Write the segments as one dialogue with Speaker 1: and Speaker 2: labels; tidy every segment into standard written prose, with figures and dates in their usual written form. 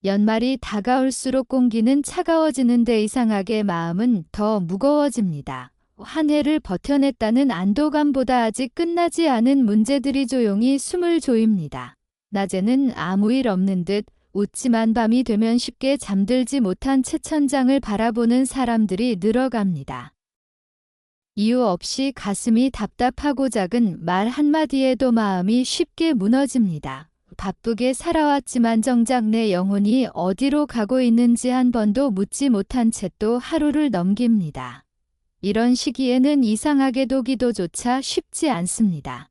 Speaker 1: 연말이 다가올수록 공기는 차가워지는데 이상하게 마음은 더 무거워집니다. 한 해를 버텨냈다는 안도감보다 아직 끝나지 않은 문제들이 조용히 숨을 조입니다. 낮에는 아무 일 없는 듯 웃지만 밤이 되면 쉽게 잠들지 못한 채천장을 바라보는 사람들이 늘어갑니다. 이유 없이 가슴이 답답하고 작은 말 한마디에도 마음이 쉽게 무너집니다. 바쁘게 살아왔지만 정작 내 영혼이 어디로 가고 있는지 한 번도 묻지 못한 채 또 하루를 넘깁니다. 이런 시기에는 이상하게도 기도조차 쉽지 않습니다.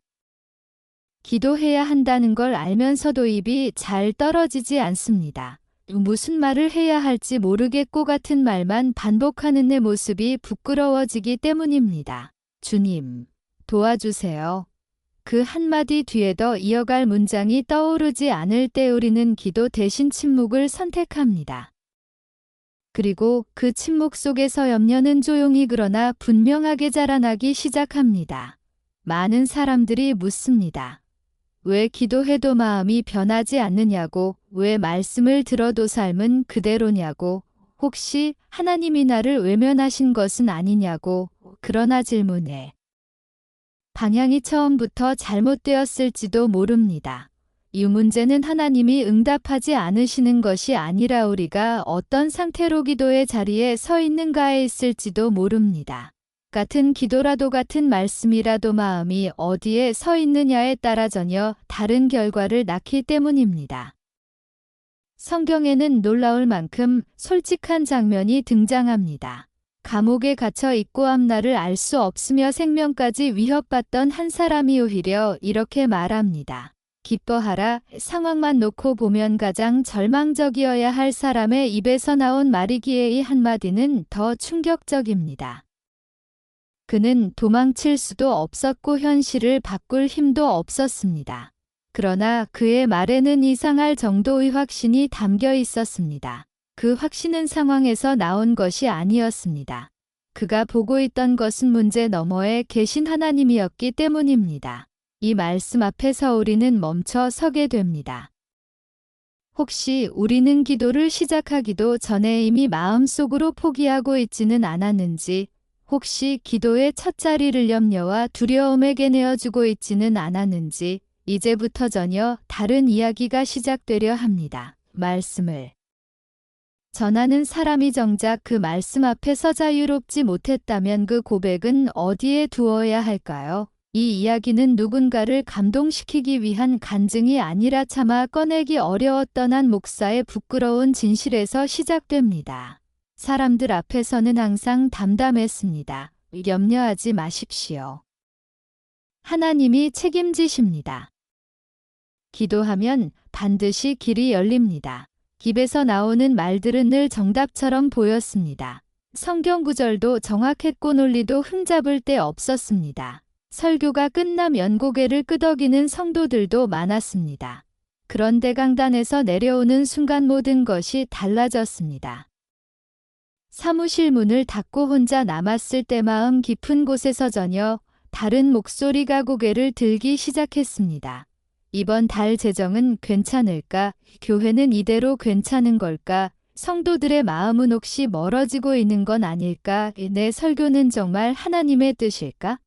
Speaker 1: 기도해야 한다는 걸 알면서도 입이 잘 떨어지지 않습니다. 무슨 말을 해야 할지 모르겠고 같은 말만 반복하는 내 모습이 부끄러워지기 때문입니다. 주님, 도와주세요. 그 한마디 뒤에 더 이어갈 문장이 떠오르지 않을 때 우리는 기도 대신 침묵을 선택합니다. 그리고 그 침묵 속에서 염려는 조용히 그러나 분명하게 자라나기 시작합니다. 많은 사람들이 묻습니다. 왜 기도해도 마음이 변하지 않느냐고, 왜 말씀을 들어도 삶은 그대로냐고, 혹시 하나님이 나를 외면하신 것은 아니냐고, 그러나 질문에 방향이 처음부터 잘못되었을지도 모릅니다. 이 문제는 하나님이 응답하지 않으시는 것이 아니라 우리가 어떤 상태로 기도의 자리에 서 있는가에 있을지도 모릅니다. 같은 기도라도 같은 말씀이라도 마음이 어디에 서 있느냐에 따라 전혀 다른 결과를 낳기 때문입니다. 성경에는 놀라울 만큼 솔직한 장면이 등장합니다. 감옥에 gat혀 있고 앞날을 알 수 없으며 생명까지 위협받던 한 사람이 오히려 이렇게 말합니다. 기뻐하라. 상황만 놓고 보면 가장 절망적이어야 할 사람의 입에서 나온 말이기에 이 한마디는 더 충격적입니다. 그는 도망칠 수도 없었고 현실을 바꿀 힘도 없었습니다. 그러나 그의 말에는 이상할 정도의 확신이 담겨 있었습니다. 그 확신은 상황에서 나온 것이 아니었습니다. 그가 보고 있던 것은 문제 너머에 계신 하나님이었기 때문입니다. 이 말씀 앞에서 우리는 멈춰 서게 됩니다. 혹시 우리는 기도를 시작하기도 전에 이미 마음속으로 포기하고 있지는 않았는지, 혹시 기도의 첫 자리를 염려와 두려움에게 내어주고 있지는 않았는지, 이제부터 전혀 다른 이야기가 시작되려 합니다. 말씀을 전하는 사람이 정작 그 말씀 앞에서 자유롭지 못했다면 그 고백은 어디에 두어야 할까요? 이 이야기는 누군가를 감동시키기 위한 간증이 아니라 차마 꺼내기 어려웠던 한 목사의 부끄러운 진실에서 시작됩니다. 사람들 앞에서는 항상 담담했습니다. 염려하지 마십시오. 하나님이 책임지십니다. 기도하면 반드시 길이 열립니다. 입에서 나오는 말들은 늘 정답처럼 보였습니다. 성경 구절도 정확했고 논리도 흠잡을 데 없었습니다. 설교가 끝나면 고개를 끄덕이는 성도들도 많았습니다. 그런데 강단에서 내려오는 순간 모든 것이 달라졌습니다. 사무실 문을 닫고 혼자 남았을 때 마음 깊은 곳에서 전혀 다른 목소리가 고개를 들기 시작했습니다. 이번 달 재정은 괜찮을까? 교회는 이대로 괜찮은 걸까? 성도들의 마음은 혹시 멀어지고 있는 건 아닐까? 내 설교는 정말 하나님의 뜻일까?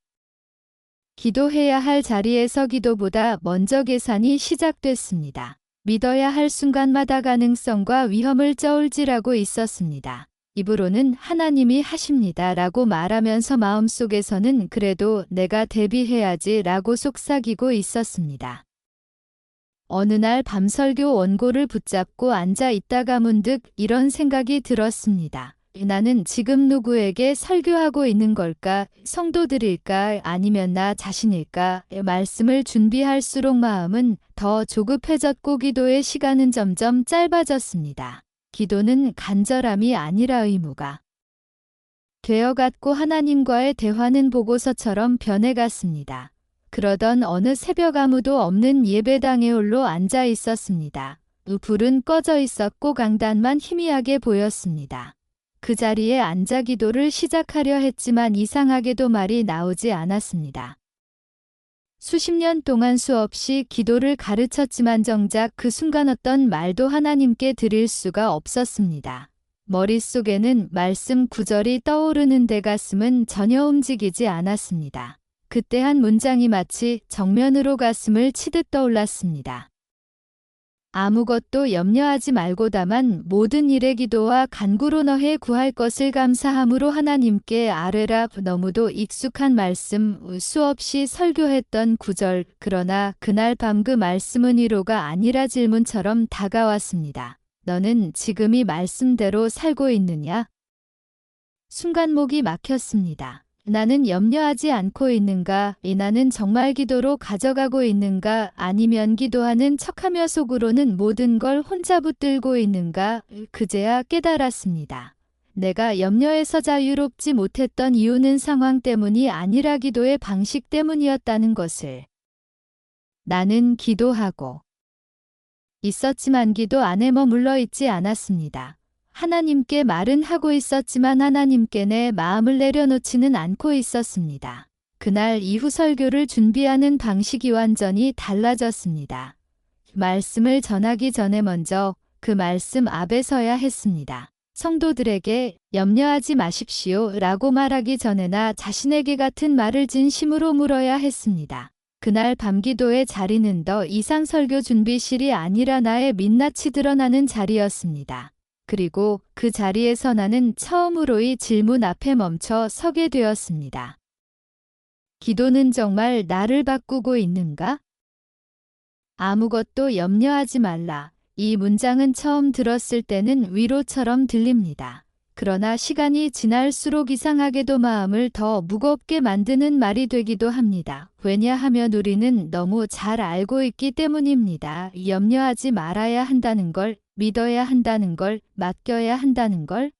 Speaker 1: 기도해야 할 자리에서 기도보다 먼저 계산이 시작됐습니다. 믿어야 할 순간마다 가능성과 위험을 쩌울질하고 있었습니다. 입으로는 하나님이 하십니다 라고 말하면서 마음속에서는 그래도 내가 대비해야지 라고 속삭이고 있었습니다. 어느 날 밤 설교 원고를 붙잡고 앉아 있다가 문득 이런 생각이 들었습니다. 나는 지금 누구에게 설교하고 있는 걸까? 성도들일까? 아니면 나 자신일까? 말씀을 준비할수록 마음은 더 조급해졌고 기도의 시간은 점점 짧아졌습니다. 기도는 간절함이 아니라 의무가 되어갔고 하나님과의 대화는 보고서처럼 변해갔습니다. 그러던 어느 새벽 아무도 없는 예배당에 홀로 앉아 있었습니다. 불은 꺼져 있었고 강단만 희미하게 보였습니다. 그 자리에 앉아 기도를 시작하려 했지만 이상하게도 말이 나오지 않았습니다. 수십 년 동안 수없이 기도를 가르쳤지만 정작 그 순간 어떤 말도 하나님께 드릴 수가 없었습니다. 머릿속에는 말씀 구절이 떠오르는데 가슴은 전혀 움직이지 않았습니다. 그때 한 문장이 마치 정면으로 가슴을 치듯 떠올랐습니다. 아무것도 염려하지 말고 다만 모든 일에 기도와 간구로 너의 구할 것을 감사함으로 하나님께 아뢰라. 너무도 익숙한 말씀, 수없이 설교했던 구절. 그러나 그날 밤 그 말씀은 위로가 아니라 질문처럼 다가왔습니다. 너는 지금 이 말씀대로 살고 있느냐? 순간 목이 막혔습니다. 나는 염려하지 않고 있는가? 나는 정말 기도로 가져가고 있는가? 아니면 기도하는 척하며 속으로는 모든 걸 혼자 붙들고 있는가? 그제야 깨달았습니다. 내가 염려에서 자유롭지 못했던 이유는 상황 때문이 아니라 기도의 방식 때문이었다는 것을. 나는 기도하고 있었지만 기도 안에 머물러 있지 않았습니다. 하나님께 말은 하고 있었지만 하나님께 내 마음을 내려놓지는 않고 있었습니다. 그날 이후 설교를 준비하는 방식이 완전히 달라졌습니다. 말씀을 전하기 전에 먼저 그 말씀 앞에 서야 했습니다. 성도들에게 염려하지 마십시오 라고 말하기 전에나 자신에게 같은 말을 진심으로 물어야 했습니다. 그날 밤 기도의 자리는 더 이상 설교 준비실이 아니라 나의 민낯이 드러나는 자리였습니다. 그리고 그 자리에서 나는 처음으로 이 질문 앞에 멈춰 서게 되었습니다. 기도는 정말 나를 바꾸고 있는가? 아무것도 염려하지 말라. 이 문장은 처음 들었을 때는 위로처럼 들립니다. 그러나 시간이 지날수록 이상하게도 마음을 더 무겁게 만드는 말이 되기도 합니다. 왜냐하면 우리는 너무 잘 알고 있기 때문입니다. 염려하지 말아야 한다는 걸, 믿어야 한다는 걸, 맡겨야 한다는 걸.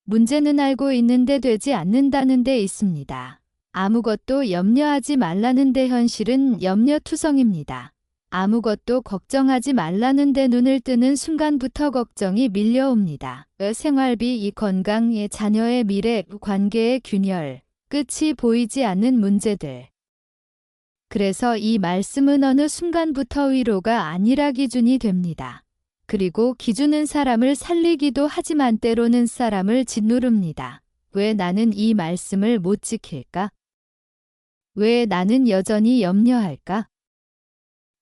Speaker 1: 문제는 알고 있는데 되지 않는다는 데 있습니다. 아무것도 염려하지 말라는데 현실은 염려투성입니다. 아무것도 걱정하지 말라는데 눈을 뜨는 순간부터 걱정이 밀려옵니다. 생활비, 이 건강, 자녀의 미래, 관계의 균열, 끝이 보이지 않는 문제들. 그래서 이 말씀은 어느 순간부터 위로가 아니라 기준이 됩니다. 그리고 기준은 사람을 살리기도 하지만 때로는 사람을 짓누릅니다. 왜 나는 이 말씀을 못 지킬까? 왜 나는 여전히 염려할까?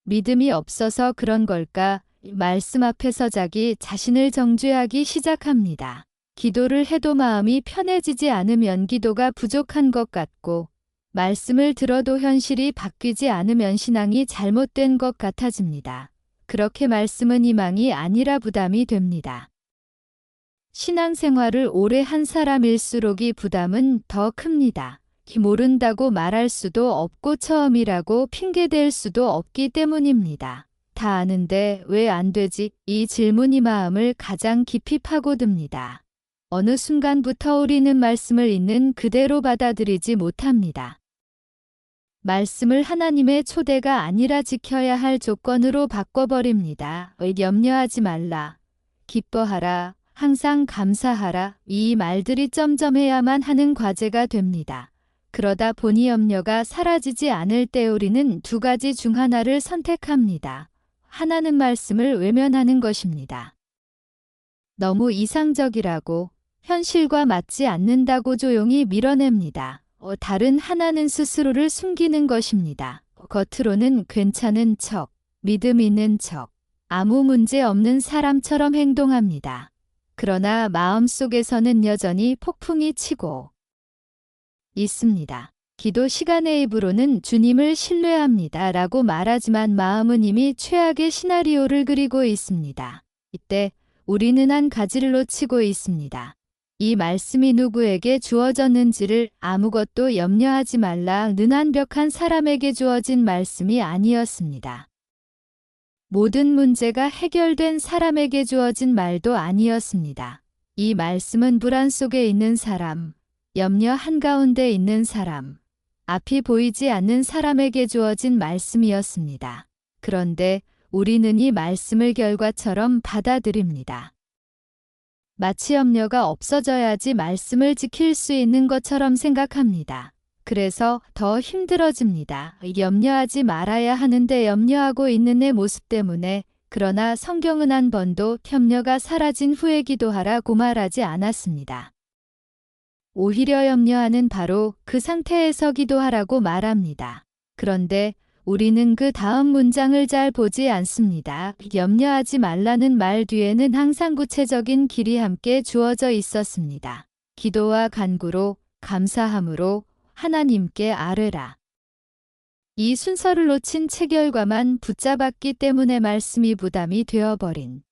Speaker 1: 믿음이 없어서 그런 걸까? 말씀 앞에서 자기 자신을 정죄하기 시작합니다. 기도를 해도 마음이 편해지지 않으면 기도가 부족한 것 같고, 말씀을 들어도 현실이 바뀌지 않으면 신앙이 잘못된 것 같아집니다. 그렇게 말씀은 희망이 아니라 부담이 됩니다. 신앙생활을 오래 한 사람일수록 이 부담은 더 큽니다. 모른다고 말할 수도 없고 처음이라고 핑계댈 수도 없기 때문입니다. 다 아는데 왜 안 되지? 이 질문이 마음을 가장 깊이 파고듭니다. 어느 순간부터 우리는 말씀을 있는 그대로 받아들이지 못합니다. 말씀을 하나님의 초대가 아니라 지켜야 할 조건으로 바꿔버립니다. 염려하지 말라, 기뻐하라, 항상 감사하라. 이 말들이 점점해야만 하는 과제가 됩니다. 그러다 보니 염려가 사라지지 않을 때 우리는 두 가지 중 하나를 선택합니다. 하나는 말씀을 외면하는 것입니다. 너무 이상적이라고, 현실과 맞지 않는다고 조용히 밀어냅니다. 다른 하나는 스스로를 숨기는 것입니다. 겉으로는 괜찮은 척, 믿음 있는 척, 아무 문제 없는 사람처럼 행동합니다. 그러나 마음속에서는 여전히 폭풍이 치고 있습니다. 기도 시간의 입으로는 주님을 신뢰합니다 라고 말하지만 마음은 이미 최악의 시나리오를 그리고 있습니다. 이때 우리는 한 가지를 놓치고 있습니다. 이 말씀이 누구에게 주어졌는지를. 아무것도 염려하지 말라는 완벽한 사람에게 주어진 말씀이 아니었습니다. 모든 문제가 해결된 사람에게 주어진 말도 아니었습니다. 이 말씀은 불안 속에 있는 사람, 염려 한가운데 있는 사람, 앞이 보이지 않는 사람에게 주어진 말씀이었습니다. 그런데 우리는 이 말씀을 결과처럼 받아들입니다. 마치 염려가 없어져야지 말씀을 지킬 수 있는 것처럼 생각합니다. 그래서 더 힘들어집니다. 염려하지 말아야 하는데 염려하고 있는 내 모습 때문에. 그러나 성경은 한 번도 염려가 사라진 후에 기도하라고 말하지 않았습니다. 오히려 염려하는 바로 그 상태에서 기도하라고 말합니다. 그런데 우리는 그 다음 문장을 잘 보지 않습니다. 염려하지 말라는 말 뒤에는 항상 구체적인 길이 함께 주어져 있었습니다. 기도와 간구로, 감사함으로 하나님께 아뢰라. 이 순서를 놓친 체결과만 붙잡았기 때문에 말씀이 부담이 되어버린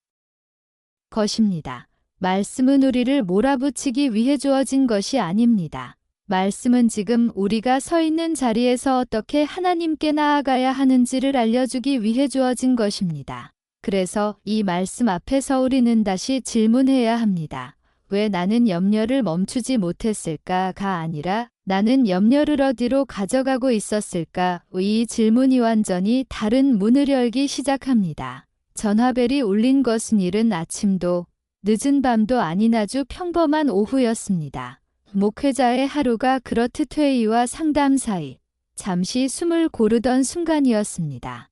Speaker 1: 것입니다. 말씀은 우리를 몰아붙이기 위해 주어진 것이 아닙니다. 말씀은 지금 우리가 서 있는 자리에서 어떻게 하나님께 나아가야 하는지를 알려주기 위해 주어진 것입니다. 그래서 이 말씀 앞에서 우리는 다시 질문해야 합니다. 왜 나는 염려를 멈추지 못했을까가 아니라 나는 염려를 어디로 가져가고 있었을까? 이 질문이 완전히 다른 문을 열기 시작합니다. 전화벨이 울린 것은 이른 아침도 늦은 밤도 아닌 아주 평범한 오후였습니다. 목회자의 하루가 그렇듯 회의와 상담 사이 잠시 숨을 고르던 순간이었습니다.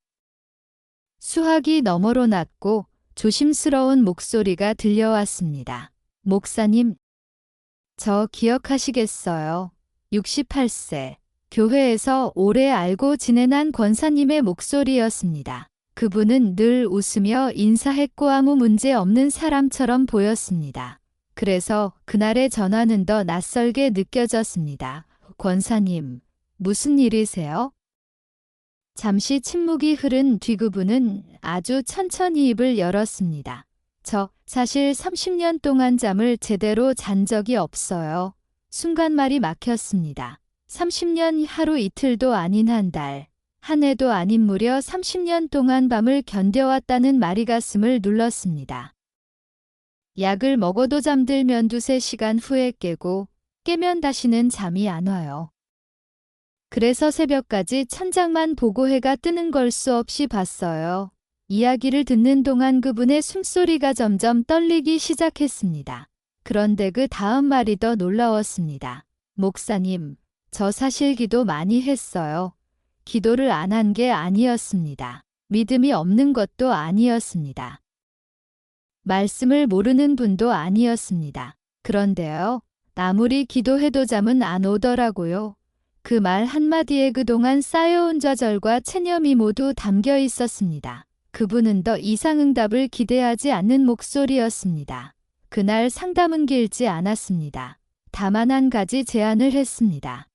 Speaker 1: 수화기 너머로 낮고 조심스러운 목소리가 들려왔습니다. 목사님, 저 기억하시겠어요? 68세, 교회에서 오래 알고 지낸 한 권사님의 목소리였습니다. 그분은 늘 웃으며 인사했고 아무 문제 없는 사람처럼 보였습니다. 그래서 그날의 전화는 더 낯설게 느껴졌습니다. 권사님, 무슨 일이세요? 잠시 침묵이 흐른 뒤 그분은 아주 천천히 입을 열었습니다. 저 사실 30년 동안 잠을 제대로 잔 적이 없어요. 순간 말이 막혔습니다. 30년 하루 이틀도 아닌 한 달, 한 해도 아닌 무려 30년 동안 밤을 견뎌왔다는 말이 가슴을 눌렀습니다. 약을 먹어도 잠들면 2~3시간 후에 깨면 다시는 잠이 안 와요. 그래서 새벽까지 천장만 보고 해가 뜨는 걸 수 없이 봤어요. 이야기를 듣는 동안 그분의 숨소리가 점점 떨리기 시작했습니다. 그런데 그 다음 말이 더 놀라웠습니다. 목사님, 저 사실 기도 많이 했어요. 기도를 안 한 게 아니었습니다. 믿음이 없는 것도 아니었습니다. 말씀을 모르는 분도 아니었습니다. 그런데요, 아무리 기도해도 잠은 안 오더라고요. 그 말 한마디에 그동안 쌓여온 좌절과 체념이 모두 담겨 있었습니다. 그분은 더 이상 응답을 기대하지 않는 목소리였습니다. 그날 상담은 길지 않았습니다. 다만 한 가지 제안을 했습니다.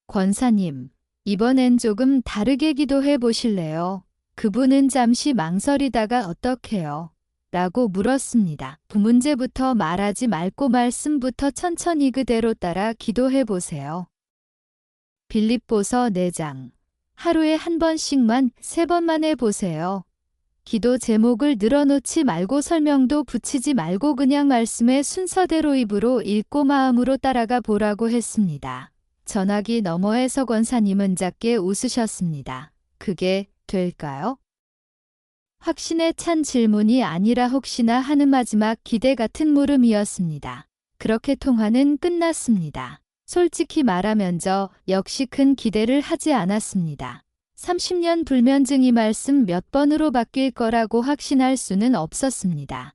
Speaker 1: 권사님, 이번엔 조금 다르게 기도해 보실래요? 그분은 잠시 망설이다가 어떡해요? 라고 물었습니다. 그 문제부터 말하지 말고 말씀부터 천천히 그대로 따라 기도해 보세요. 빌립보서 4장. 하루에 한 번씩만 3번만 해보세요. 기도 제목을 늘어놓지 말고 설명도 붙이지 말고 그냥 말씀의 순서대로 입으로 읽고 마음으로 따라가 보라고 했습니다. 전화기 너머에서 권사님은 작게 웃으셨습니다. 그게 될까요? 확신에 찬 질문이 아니라 혹시나 하는 마지막 기대 같은 물음이었습니다. 그렇게 통화는 끝났습니다. 솔직히 말하면 저 역시 큰 기대를 하지 않았습니다. 30년 불면증 이 말씀 몇 번으로 바뀔 거라고 확신할 수는 없었습니다.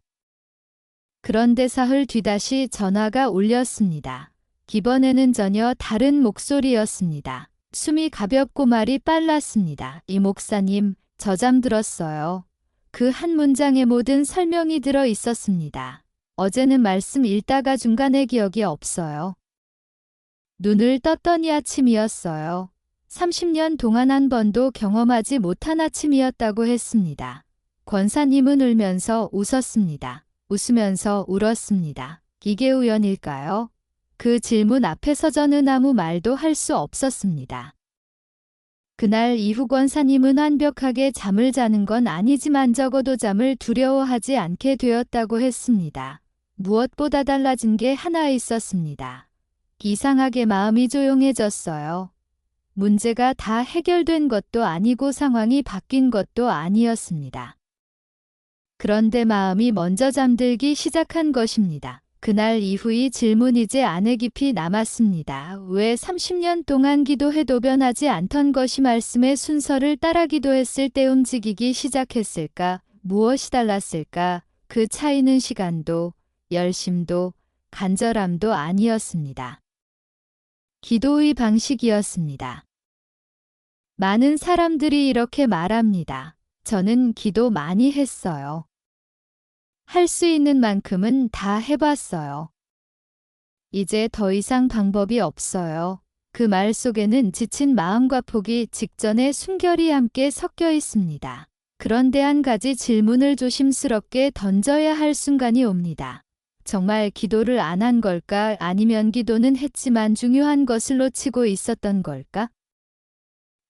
Speaker 1: 그런데 사흘 뒤 다시 전화가 울렸습니다. 이번에는 전혀 다른 목소리였습니다. 숨이 가볍고 말이 빨랐습니다. 이 목사님, 저 잠들었어요. 그 한 문장에 모든 설명이 들어 있었습니다. 어제는 말씀 읽다가 중간에 기억이 없어요. 눈을 떴더니 아침이었어요. 30년 동안 한 번도 경험하지 못한 아침이었다고 했습니다. 권사님은 울면서 웃었습니다. 웃으면서 울었습니다. 이게 우연일까요? 그 질문 앞에서 저는 아무 말도 할 수 없었습니다. 그날 이후 권사님은 완벽하게 잠을 자는 건 아니지만 적어도 잠을 두려워하지 않게 되었다고 했습니다. 무엇보다 달라진 게 하나 있었습니다. 이상하게 마음이 조용해졌어요. 문제가 다 해결된 것도 아니고 상황이 바뀐 것도 아니었습니다. 그런데 마음이 먼저 잠들기 시작한 것입니다. 그날 이후 이 질문이 제 안에 깊이 남았습니다. 왜 30년 동안 기도해도 변하지 않던 것이 말씀의 순서를 따라 기도했을 때 움직이기 시작했을까? 무엇이 달랐을까? 그 차이는 시간도, 열심도, 간절함도 아니었습니다. 기도의 방식이었습니다. 많은 사람들이 이렇게 말합니다. 저는 기도 많이 했어요. 할 수 있는 만큼은 다 해봤어요. 이제 더 이상 방법이 없어요. 그 말 속에는 지친 마음과 포기 직전의 순결이 함께 섞여 있습니다. 그런데 한 가지 질문을 조심스럽게 던져야 할 순간이 옵니다. 정말 기도를 안 한 걸까? 아니면 기도는 했지만 중요한 것을 놓치고 있었던 걸까?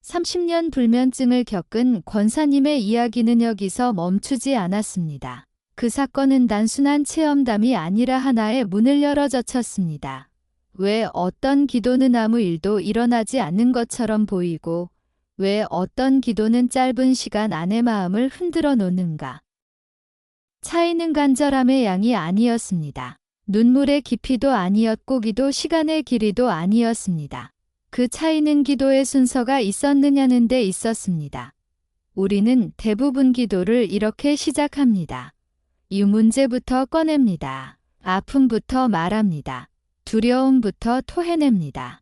Speaker 1: 30년 불면증을 겪은 권사님의 이야기는 여기서 멈추지 않았습니다. 그 사건은 단순한 체험담이 아니라 하나의 문을 열어 젖혔습니다. 왜 어떤 기도는 아무 일도 일어나지 않는 것처럼 보이고 왜 어떤 기도는 짧은 시간 안에 마음을 흔들어 놓는가? 차이는 간절함의 양이 아니었습니다. 눈물의 깊이도 아니었고 기도 시간의 길이도 아니었습니다. 그 차이는 기도의 순서가 있었느냐는 데 있었습니다. 우리는 대부분 기도를 이렇게 시작합니다. 이 문제부터 꺼냅니다. 아픔부터 말합니다. 두려움부터 토해냅니다.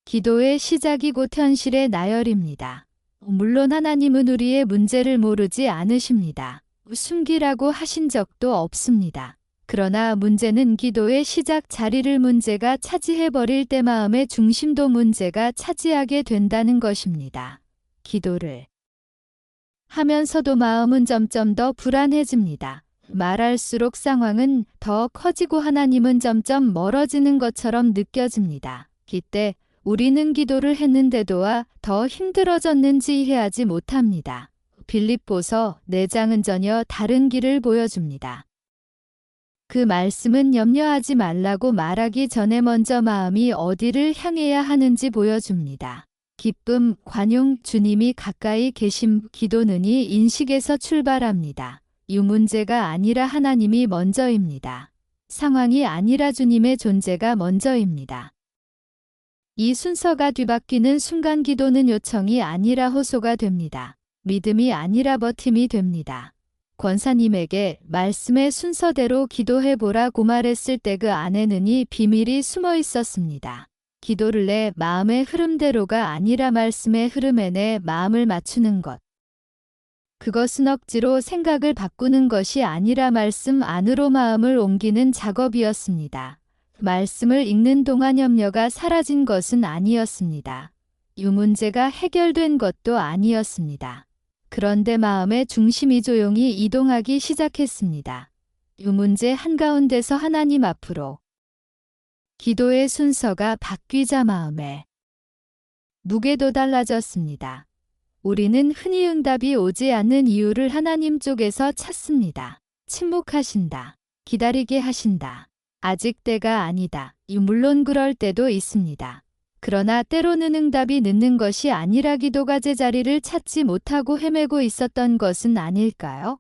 Speaker 1: 기도의 시작이 곧 현실의 나열입니다. 물론 하나님은 우리의 문제를 모르지 않으십니다. 숨기라고 하신 적도 없습니다. 그러나 문제는 기도의 시작 자리를 문제가 차지해버릴 때 마음의 중심도 문제가 차지하게 된다는 것입니다. 기도를 하면서도 마음은 점점 더 불안해집니다. 말할수록 상황은 더 커지고 하나님은 점점 멀어지는 것처럼 느껴집니다. 이때 우리는 기도를 했는데도와 더 힘들어졌는지 이해하지 못합니다. 빌립보서 4장은 전혀 다른 길을 보여줍니다. 그 말씀은 염려하지 말라고 말하기 전에 먼저 마음이 어디를 향해야 하는지 보여줍니다. 기쁨, 관용, 주님이 가까이 계심, 기도는 이 인식에서 출발합니다. 이 문제가 아니라 하나님이 먼저입니다. 상황이 아니라 주님의 존재가 먼저입니다. 이 순서가 뒤바뀌는 순간 기도는 요청이 아니라 호소가 됩니다. 믿음이 아니라 버팀이 됩니다. 권사님에게 말씀의 순서대로 기도해보라고 말했을 때 그 안에는 이 비밀이 숨어 있었습니다. 기도를 내 마음의 흐름대로가 아니라 말씀의 흐름에 내 마음을 맞추는 것. 그것은 억지로 생각을 바꾸는 것이 아니라 말씀 안으로 마음을 옮기는 작업이었습니다. 말씀을 읽는 동안 염려가 사라진 것은 아니었습니다. 이 문제가 해결된 것도 아니었습니다. 그런데 마음의 중심이 조용히 이동하기 시작했습니다. 이 문제 한가운데서 하나님 앞으로. 기도의 순서가 바뀌자 마음의 무게도 달라졌습니다. 우리는 흔히 응답이 오지 않는 이유를 하나님 쪽에서 찾습니다. 침묵하신다. 기다리게 하신다. 아직 때가 아니다. 물론 그럴 때도 있습니다. 그러나 때로는 응답이 늦는 것이 아니라 기도가 제자리를 찾지 못하고 헤매고 있었던 것은 아닐까요?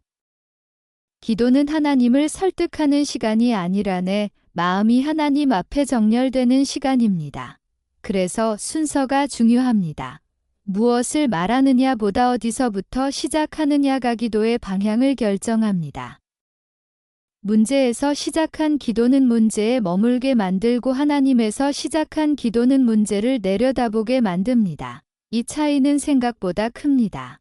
Speaker 1: 기도는 하나님을 설득하는 시간이 아니라 내 마음이 하나님 앞에 정렬되는 시간입니다. 그래서 순서가 중요합니다. 무엇을 말하느냐 보다 어디서부터 시작하느냐가 기도의 방향을 결정합니다. 문제에서 시작한 기도는 문제에 머물게 만들고 하나님에서 시작한 기도는 문제를 내려다보게 만듭니다. 이 차이는 생각보다 큽니다.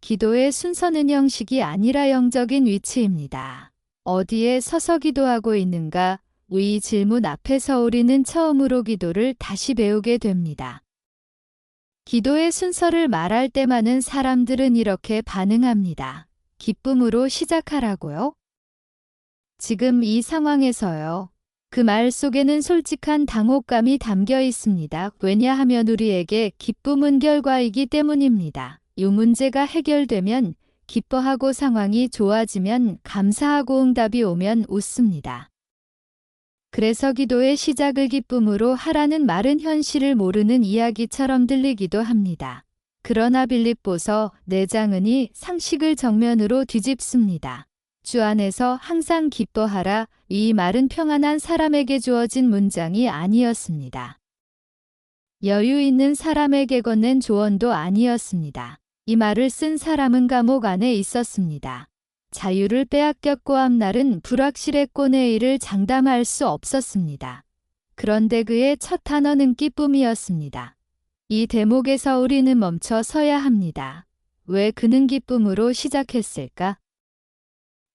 Speaker 1: 기도의 순서는 형식이 아니라 영적인 위치입니다. 어디에 서서 기도하고 있는가? 이 질문 앞에서 우리는 처음으로 기도를 다시 배우게 됩니다. 기도의 순서를 말할 때 많은 사람들은 이렇게 반응합니다. 기쁨으로 시작하라고요? 지금 이 상황에서요. 그 말 속에는 솔직한 당혹감이 담겨 있습니다. 왜냐하면 우리에게 기쁨은 결과이기 때문입니다. 이 문제가 해결되면 기뻐하고 상황이 좋아지면 감사하고 응답이 오면 웃습니다. 그래서 기도의 시작을 기쁨으로 하라는 말은 현실을 모르는 이야기처럼 들리기도 합니다. 그러나 빌립보서 4장은 이 상식을 정면으로 뒤집습니다. 주 안에서 항상 기뻐하라. 이 말은 평안한 사람에게 주어진 문장이 아니었습니다. 여유 있는 사람에게 건넨 조언도 아니었습니다. 이 말을 쓴 사람은 감옥 안에 있었습니다. 자유를 빼앗겼고 앞날은 불확실했고 내일을 장담할 수 없었습니다. 그런데 그의 첫 단어는 기쁨이었습니다. 이 대목에서 우리는 멈춰 서야 합니다. 왜 그는 기쁨으로 시작했을까?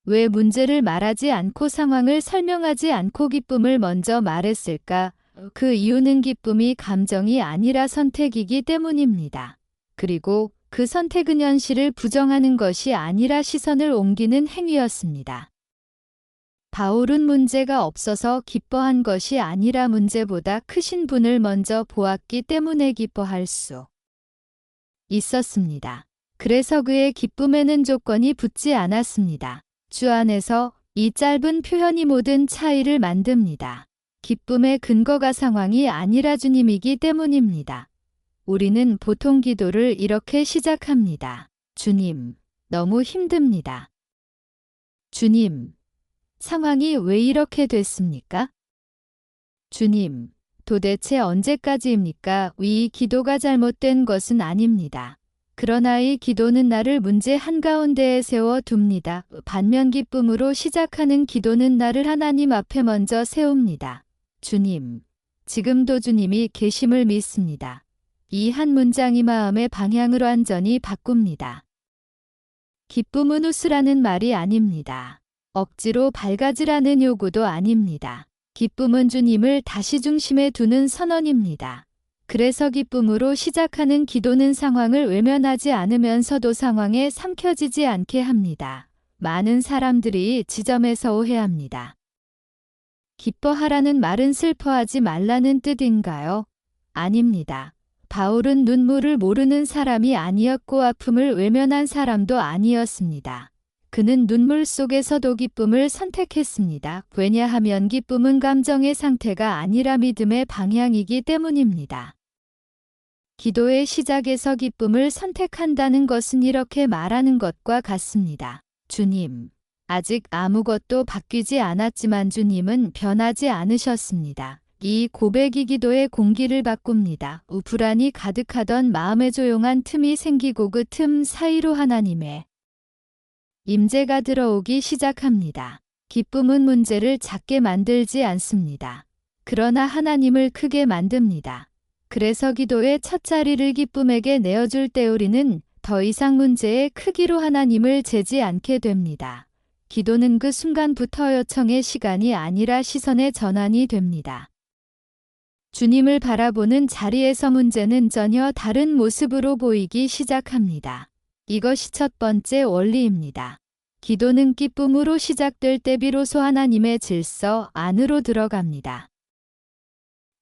Speaker 1: 왜 문제를 말하지 않고 상황을 설명하지 않고 기쁨을 먼저 말했을까? 그 이유는 기쁨이 감정이 아니라 선택이기 때문입니다. 그리고 그 선택은 현실을 부정하는 것이 아니라 시선을 옮기는 행위였습니다. 바울은 문제가 없어서 기뻐한 것이 아니라 문제보다 크신 분을 먼저 보았기 때문에 기뻐할 수 있었습니다. 그래서 그의 기쁨에는 조건이 붙지 않았습니다. 주 안에서 이 짧은 표현이 모든 차이를 만듭니다. 기쁨의 근거가 상황이 아니라 주님이기 때문입니다. 우리는 보통 기도를 이렇게 시작합니다. 주님, 너무 힘듭니다. 주님, 상황이 왜 이렇게 됐습니까? 주님, 도대체 언제까지입니까? 이 기도가 잘못된 것은 아닙니다. 그러나 이 기도는 나를 문제 한가운데에 세워둡니다. 반면 기쁨으로 시작하는 기도는 나를 하나님 앞에 먼저 세웁니다. 주님, 지금도 주님이 계심을 믿습니다. 이 한 문장이 마음의 방향을 완전히 바꿉니다. 기쁨은 웃으라는 말이 아닙니다. 억지로 밝아지라는 요구도 아닙니다. 기쁨은 주님을 다시 중심에 두는 선언입니다. 그래서 기쁨으로 시작하는 기도는 상황을 외면하지 않으면서도 상황에 삼켜지지 않게 합니다. 많은 사람들이 이 지점에서 오해합니다. 기뻐하라는 말은 슬퍼하지 말라는 뜻인가요? 아닙니다. 바울은 눈물을 모르는 사람이 아니었고 아픔을 외면한 사람도 아니었습니다. 그는 눈물 속에서도 기쁨을 선택했습니다. 왜냐하면 기쁨은 감정의 상태가 아니라 믿음의 방향이기 때문입니다. 기도의 시작에서 기쁨을 선택한다는 것은 이렇게 말하는 것과 같습니다. 주님, 아직 아무것도 바뀌지 않았지만 주님은 변하지 않으셨습니다. 이 고백이 기도의 공기를 바꿉니다. 불안이 가득하던 마음에 조용한 틈이 생기고 그 틈 사이로 하나님의 임재가 들어오기 시작합니다. 기쁨은 문제를 작게 만들지 않습니다. 그러나 하나님을 크게 만듭니다. 그래서 기도의 첫 자리를 기쁨에게 내어줄 때 우리는 더 이상 문제의 크기로 하나님을 재지 않게 됩니다. 기도는 그 순간부터 요청의 시간이 아니라 시선의 전환이 됩니다. 주님을 바라보는 자리에서 문제는 전혀 다른 모습으로 보이기 시작합니다. 이것이 첫 번째 원리입니다. 기도는 기쁨으로 시작될 때 비로소 하나님의 질서 안으로 들어갑니다.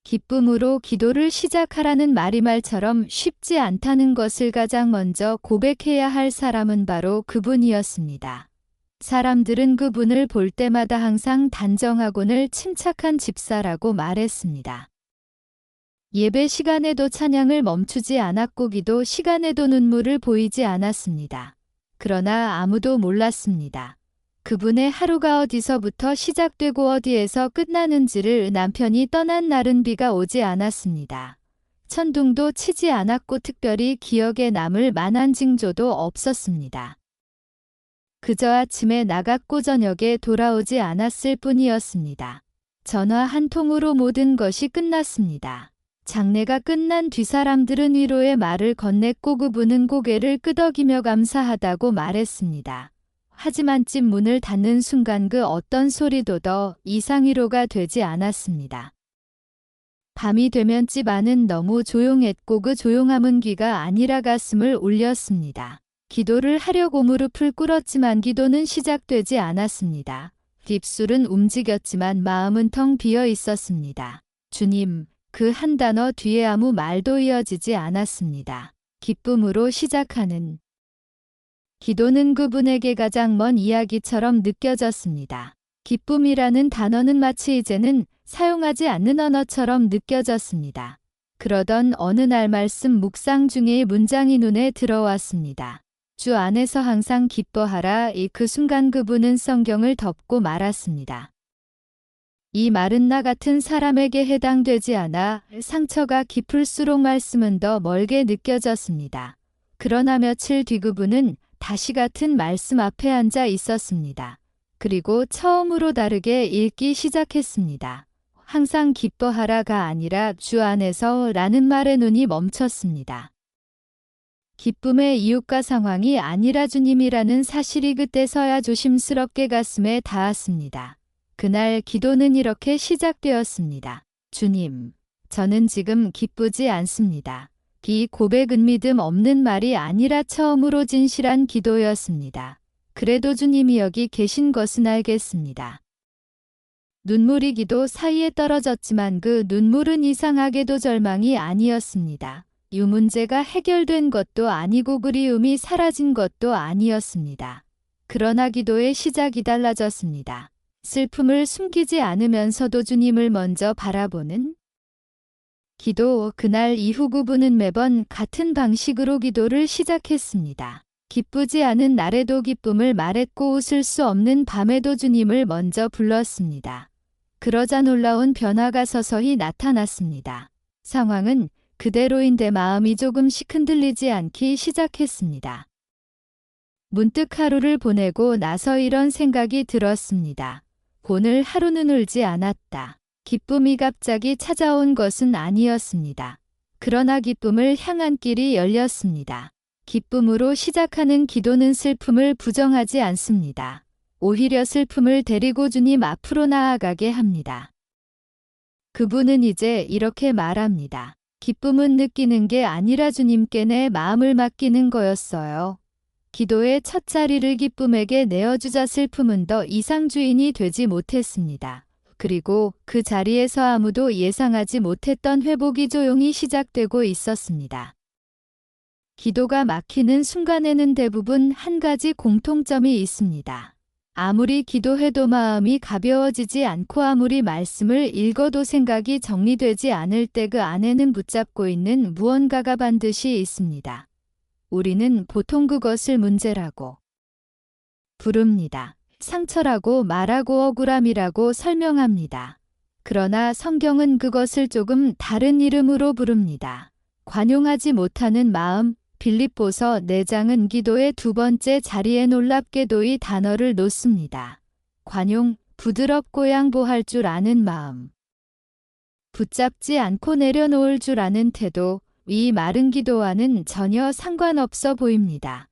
Speaker 1: 기쁨으로 기도를 시작하라는 말이 말처럼 쉽지 않다는 것을 가장 먼저 고백해야 할 사람은 바로 그분이었습니다. 사람들은 그분을 볼 때마다 항상 단정하고늘 침착한 집사라고 말했습니다. 예배 시간에도 찬양을 멈추지 않았고 기도 시간에도 눈물을 보이지 않았습니다. 그러나 아무도 몰랐습니다. 그분의 하루가 어디서부터 시작되고 어디에서 끝나는지를. 남편이 떠난 날은 비가 오지 않았습니다. 천둥도 치지 않았고 특별히 기억에 남을 만한 징조도 없었습니다. 그저 아침에 나갔고 저녁에 돌아오지 않았을 뿐이었습니다. 전화 한 통으로 모든 것이 끝났습니다. 장례가 끝난 뒤 사람들은 위로의 말을 건넸고 그분은 고개를 끄덕이며 감사하다고 말했습니다. 하지만 집 문을 닫는 순간 그 어떤 소리도 더 이상 위로가 되지 않았습니다. 밤이 되면 집 안은 너무 조용했고 그 조용함은 귀가 아니라 가슴을 울렸습니다. 기도를 하려고 무릎을 꿇었지만 기도는 시작되지 않았습니다. 입술은 움직였지만 마음은 텅 비어 있었습니다. 주님, 그 한 단어 뒤에 아무 말도 이어지지 않았습니다. 기쁨으로 시작하는 기도는 그분에게 가장 먼 이야기처럼 느껴졌습니다. 기쁨이라는 단어는 마치 이제는 사용하지 않는 언어처럼 느껴졌습니다. 그러던 어느 날 말씀 묵상 중에 문장이 눈에 들어왔습니다. 주 안에서 항상 기뻐하라. 그 순간 그분은 성경을 덮고 말았습니다. 이 말은 나 같은 사람에게 해당되지 않아 상처가 깊을수록 말씀은 더 멀게 느껴졌습니다. 그러나 며칠 뒤 그분은 다시 같은 말씀 앞에 앉아 있었습니다. 그리고 처음으로 다르게 읽기 시작했습니다. 항상 기뻐하라가 아니라 주 안에서 라는 말에 눈이 멈췄습니다. 기쁨의 이유가 상황이 아니라 주님이라는 사실이 그때서야 조심스럽게 가슴에 닿았습니다. 그날 기도는 이렇게 시작되었습니다. 주님, 저는 지금 기쁘지 않습니다. 이 고백은 믿음 없는 말이 아니라 처음으로 진실한 기도였습니다. 그래도 주님이 여기 계신 것은 알겠습니다. 눈물이 기도 사이에 떨어졌지만 그 눈물은 이상하게도 절망이 아니었습니다. 이 문제가 해결된 것도 아니고 그리움이 사라진 것도 아니었습니다. 그러나 기도의 시작이 달라졌습니다. 슬픔을 숨기지 않으면서도 주님을 먼저 바라보는 기도. 그날 이후 그분은 매번 같은 방식으로 기도를 시작했습니다. 기쁘지 않은 날에도 기쁨을 말했고 웃을 수 없는 밤에도 주님을 먼저 불렀습니다. 그러자 놀라운 변화가 서서히 나타났습니다. 상황은 그대로인데 마음이 조금씩 흔들리지 않기 시작했습니다. 문득 하루를 보내고 나서 이런 생각이 들었습니다. 오늘 하루는 울지 않았다. 기쁨이 갑자기 찾아온 것은 아니었습니다. 그러나 기쁨을 향한 길이 열렸습니다. 기쁨으로 시작하는 기도는 슬픔을 부정하지 않습니다. 오히려 슬픔을 데리고 주님 앞으로 나아가게 합니다. 그분은 이제 이렇게 말합니다. 기쁨은 느끼는 게 아니라 주님께 내 마음을 맡기는 거였어요. 기도의 첫 자리를 기쁨에게 내어주자 슬픔은 더 이상 주인이 되지 못했습니다. 그리고 그 자리에서 아무도 예상하지 못했던 회복이 조용히 시작되고 있었습니다. 기도가 막히는 순간에는 대부분 한 가지 공통점이 있습니다. 아무리 기도해도 마음이 가벼워지지 않고 아무리 말씀을 읽어도 생각이 정리되지 않을 때 그 안에는 붙잡고 있는 무언가가 반드시 있습니다. 우리는 보통 그것을 문제라고 부릅니다. 상처라고 말하고 억울함이라고 설명합니다. 그러나 성경은 그것을 조금 다른 이름으로 부릅니다. 관용하지 못하는 마음. 빌립보서 4장은 기도의 두 번째 자리에 놀랍게도 이 단어를 놓습니다. 관용, 부드럽고 양보할 줄 아는 마음. 붙잡지 않고 내려놓을 줄 아는 태도. 이 말은 기도와는 전혀 상관없어 보입니다.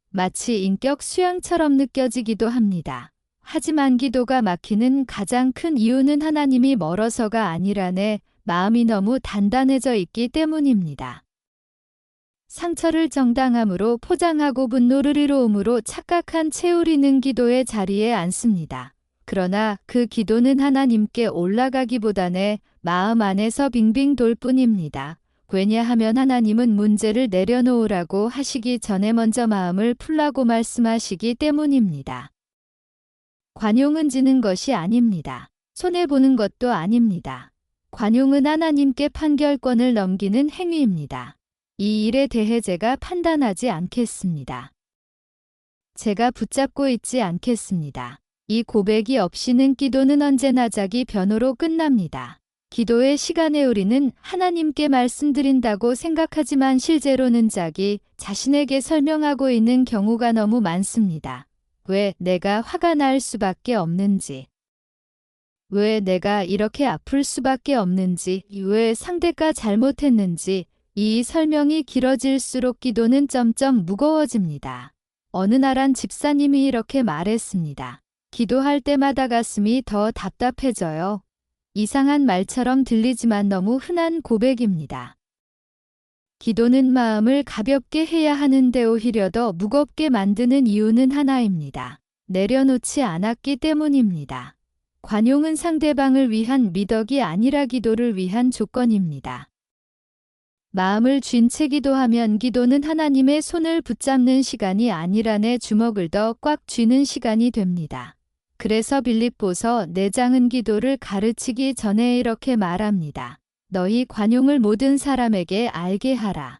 Speaker 1: 마치 인격 수양처럼 느껴지기도 합니다. 하지만 기도가 막히는 가장 큰 이유는 하나님이 멀어서가 아니라 내 마음이 너무 단단해져 있기 때문입니다. 상처를 정당함으로 포장하고 분노를 이로움으로 착각한 채 우리는 기도의 자리에 앉습니다. 그러나 그 기도는 하나님께 올라가기보다 내 마음 안에서 빙빙 돌 뿐입니다. 왜냐하면 하나님은 문제를 내려놓으라고 하시기 전에 먼저 마음을 풀라고 말씀하시기 때문입니다. 관용은 지는 것이 아닙니다. 손해보는 것도 아닙니다. 관용은 하나님께 판결권을 넘기는 행위입니다. 이 일에 대해 제가 판단하지 않겠습니다. 제가 붙잡고 있지 않겠습니다. 이 고백이 없이는 기도는 언제나 자기 변호로 끝납니다. 기도의 시간에 우리는 하나님께 말씀드린다고 생각하지만 실제로는 자기 자신에게 설명하고 있는 경우가 너무 많습니다. 왜 내가 화가 날 수밖에 없는지, 왜 내가 이렇게 아플 수밖에 없는지, 왜 상대가 잘못했는지, 이 설명이 길어질수록 기도는 점점 무거워집니다. 어느 날 한 집사님이 이렇게 말했습니다. 기도할 때마다 가슴이 더 답답해져요. 이상한 말처럼 들리지만 너무 흔한 고백입니다. 기도는 마음을 가볍게 해야 하는데 오히려 더 무겁게 만드는 이유는 하나입니다. 내려놓지 않았기 때문입니다. 관용은 상대방을 위한 미덕이 아니라 기도를 위한 조건입니다. 마음을 쥔 채 기도하면 기도는 하나님의 손을 붙잡는 시간이 아니라 내 주먹을 더 꽉 쥐는 시간이 됩니다. 그래서 빌립보서 4장은 기도를 가르치기 전에 이렇게 말합니다. 너희 관용을 모든 사람에게 알게 하라.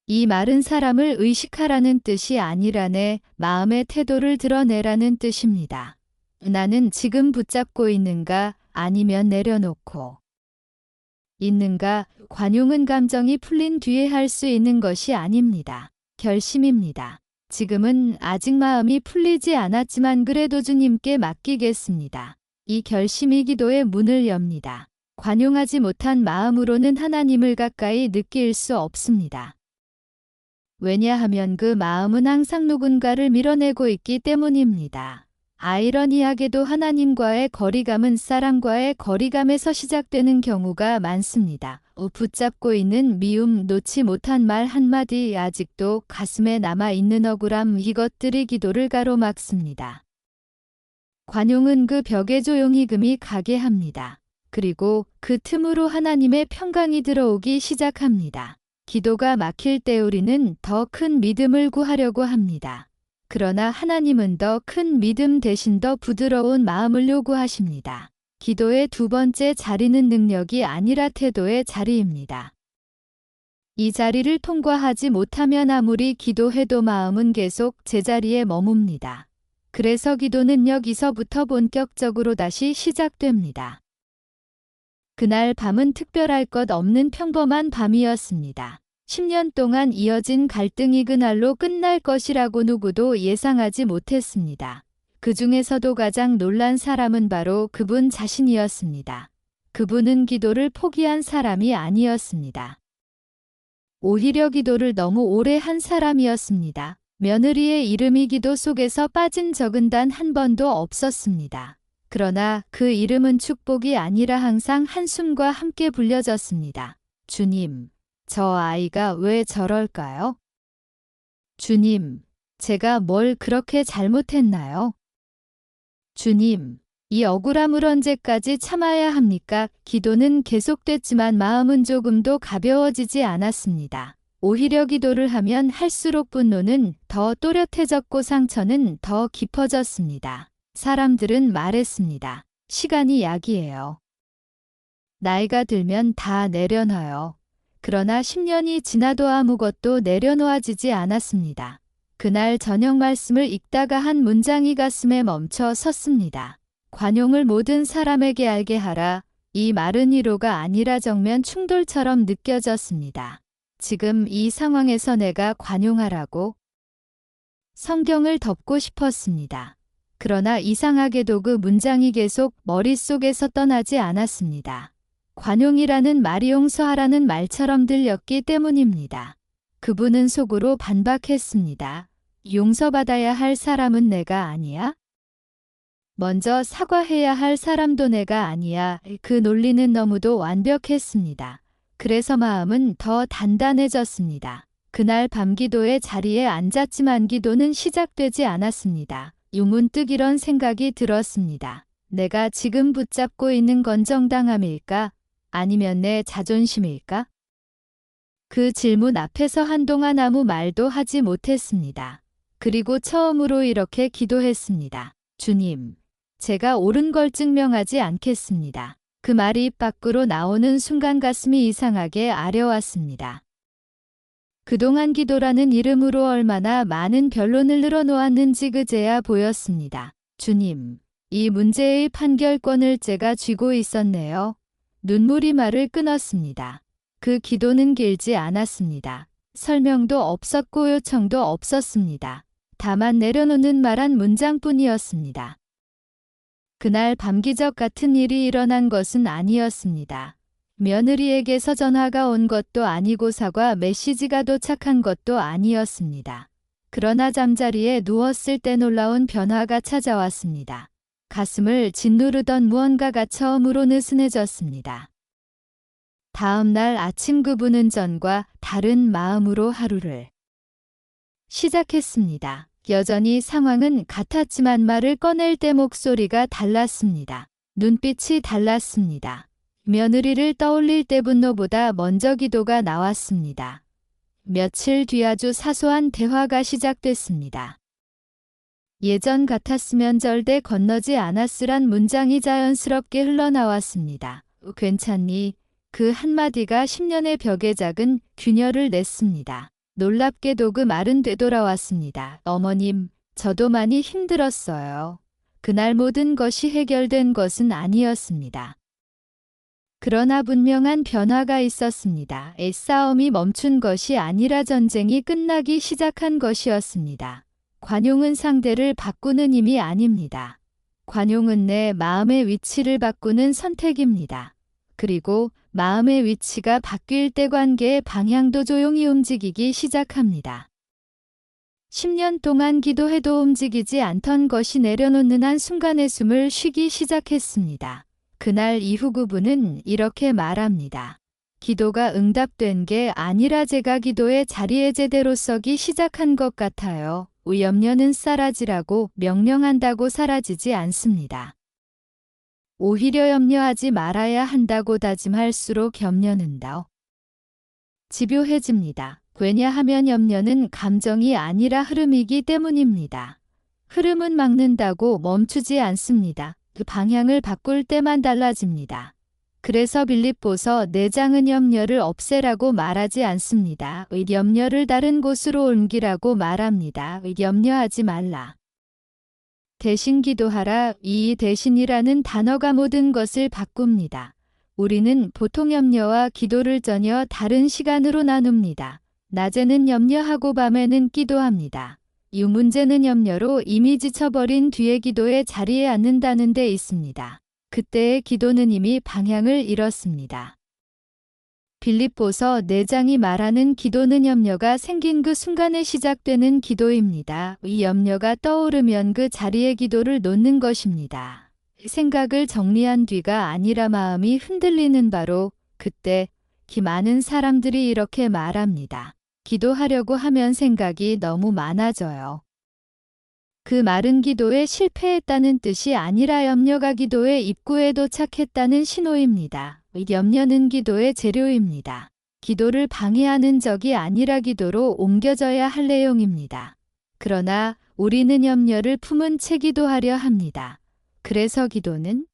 Speaker 1: 이 말은 사람을 의식하라는 뜻이 아니라 내 마음의 태도를 드러내라는 뜻입니다. 나는 지금 붙잡고 있는가 아니면 내려놓고 있는가. 관용은 감정이 풀린 뒤에 할 수 있는 것이 아닙니다. 결심입니다. 지금은 아직 마음이 풀리지 않았지만 그래도 주님께 맡기겠습니다. 이 결심이 기도의 문을 엽니다. 관용하지 못한 마음으로는 하나님을 가까이 느낄 수 없습니다. 왜냐하면 그 마음은 항상 누군가를 밀어내고 있기 때문입니다. 아이러니하게도 하나님과의 거리감은 사람과의 거리감에서 시작되는 경우가 많습니다. 붙잡고 있는 미움, 놓지 못한 말 한마디, 아직도 가슴에 남아있는 억울함, 이것들이 기도를 가로막습니다. 관용은 그 벽에 조용히 금이 가게 합니다. 그리고 그 틈으로 하나님의 평강이 들어오기 시작합니다. 기도가 막힐 때 우리는 더 큰 믿음을 구하려고 합니다. 그러나 하나님은 더 큰 믿음 대신 더 부드러운 마음을 요구하십니다. 기도의 두 번째 자리는 능력이 아니라 태도의 자리입니다. 이 자리를 통과하지 못하면 아무리 기도해도 마음은 계속 제자리에 머뭅니다. 그래서 기도는 여기서부터 본격적으로 다시 시작됩니다. 그날 밤은 특별할 것 없는 평범한 밤이었습니다. 10년 동안 이어진 갈등이 그날로 끝날 것이라고 누구도 예상하지 못했습니다. 그 중에서도 가장 놀란 사람은 바로 그분 자신이었습니다. 그분은 기도를 포기한 사람이 아니었습니다. 오히려 기도를 너무 오래 한 사람이었습니다. 며느리의 이름이 기도 속에서 빠진 적은 단 한 번도 없었습니다. 그러나 그 이름은 축복이 아니라 항상 한숨과 함께 불려졌습니다. 주님, 저 아이가 왜 저럴까요? 주님, 제가 뭘 그렇게 잘못했나요? 주님, 이 억울함을 언제까지 참아야 합니까? 기도는 계속됐지만 마음은 조금도 가벼워지지 않았습니다. 오히려 기도를 하면 할수록 분노는 더 또렷해졌고 상처는 더 깊어졌습니다. 사람들은 말했습니다. 시간이 약이에요. 나이가 들면 다 내려놔요. 그러나 10년이 지나도 아무것도 내려놓아지지 않았습니다. 그날 저녁 말씀을 읽다가 한 문장이 가슴에 멈춰 섰습니다. 관용을 모든 사람에게 알게 하라. 이 말은 위로가 아니라 정면 충돌처럼 느껴졌습니다. 지금 이 상황에서 내가 관용하라고? 성경을 덮고 싶었습니다. 그러나 이상하게도 그 문장이 계속 머릿속에서 떠나지 않았습니다. 관용이라는 말이 용서하라는 말처럼 들렸기 때문입니다. 그분은 속으로 반박했습니다. 용서받아야 할 사람은 내가 아니야? 먼저 사과해야 할 사람도 내가 아니야. 그 논리는 너무도 완벽했습니다. 그래서 마음은 더 단단해졌습니다. 그날 밤 기도의 자리에 앉았지만 기도는 시작되지 않았습니다. 문득 이런 생각이 들었습니다. 내가 지금 붙잡고 있는 건 정당함일까? 아니면 내 자존심일까? 그 질문 앞에서 한동안 아무 말도 하지 못했습니다. 그리고 처음으로 이렇게 기도했습니다. 주님, 제가 옳은 걸 증명하지 않겠습니다. 그 말이 입 밖으로 나오는 순간 가슴이 이상하게 아려왔습니다. 그동안 기도라는 이름으로 얼마나 많은 변론을 늘어놓았는지 그제야 보였습니다. 주님, 이 문제의 판결권을 제가 쥐고 있었네요. 눈물이 말을 끊었습니다. 그 기도는 길지 않았습니다. 설명도 없었고 요청도 없었습니다. 다만 내려놓는 말 한 문장뿐이었습니다. 그날 밤 기적 같은 일이 일어난 것은 아니었습니다. 며느리에게서 전화가 온 것도 아니고 사과 메시지가 도착한 것도 아니었습니다. 그러나 잠자리에 누웠을 때 놀라운 변화가 찾아왔습니다. 가슴을 짓누르던 무언가가 처음으로 느슨해졌습니다. 다음 날 아침 그분은 전과 다른 마음으로 하루를 시작했습니다. 여전히 상황은 같았지만 말을 꺼낼 때 목소리가 달랐습니다. 눈빛이 달랐습니다. 며느리를 떠올릴 때 분노보다 먼저 기도가 나왔습니다. 며칠 뒤 아주 사소한 대화가 시작됐습니다. 예전 같았으면 절대 건너지 않았으란 문장이 자연스럽게 흘러나왔습니다. 괜찮니? 그 한마디가 10년의 벽에 작은 균열을 냈습니다. 놀랍게도 그 말은 되돌아왔습니다. 어머님, 저도 많이 힘들었어요. 그날 모든 것이 해결된 것은 아니었습니다. 그러나 분명한 변화가 있었습니다. 싸움이 멈춘 것이 아니라 전쟁이 끝나기 시작한 것이었습니다. 관용은 상대를 바꾸는 힘이 아닙니다. 관용은 내 마음의 위치를 바꾸는 선택입니다. 그리고 마음의 위치가 바뀔 때 관계의 방향도 조용히 움직이기 시작합니다. 10년 동안 기도해도 움직이지 않던 것이 내려놓는 한 순간에 숨을 쉬기 시작했습니다. 그날 이후 그분은 이렇게 말합니다. 기도가 응답된 게 아니라 제가 기도의 자리에 제대로 서기 시작한 것 같아요. 염려는 사라지라고 명령한다고 사라지지 않습니다. 오히려 염려하지 말아야 한다고 다짐할수록 염려는 더 집요해집니다. 왜냐하면 염려는 감정이 아니라 흐름이기 때문입니다. 흐름은 막는다고 멈추지 않습니다. 그 방향을 바꿀 때만 달라집니다. 그래서 빌립보서 4장은 염려를 없애라고 말하지 않습니다. 염려를 다른 곳으로 옮기라고 말합니다. 염려하지 말라. 대신 기도하라. 이 대신이라는 단어가 모든 것을 바꿉니다. 우리는 보통 염려와 기도를 전혀 다른 시간으로 나눕니다. 낮에는 염려하고 밤에는 기도합니다. 이 문제는 염려로 이미 지쳐버린 뒤에 기도의 자리에 앉는다는 데 있습니다. 그때의 기도는 이미 방향을 잃었습니다. 빌립보서 4장이 말하는 기도는 염려가 생긴 그 순간에 시작되는 기도입니다. 이 염려가 떠오르면 그 자리에 기도를 놓는 것입니다. 생각을 정리한 뒤가 아니라 마음이 흔들리는 바로 그때 많은 사람들이 이렇게 말합니다. 기도하려고 하면 생각이 너무 많아져요. 그 말은 기도에 실패했다는 뜻이 아니라 염려가 기도의 입구에 도착했다는 신호입니다. 염려는 기도의 재료입니다. 기도를 방해하는 적이 아니라 기도로 옮겨져야 할 내용입니다. 그러나 우리는 염려를 품은 채 기도하려 합니다. 그래서 기도는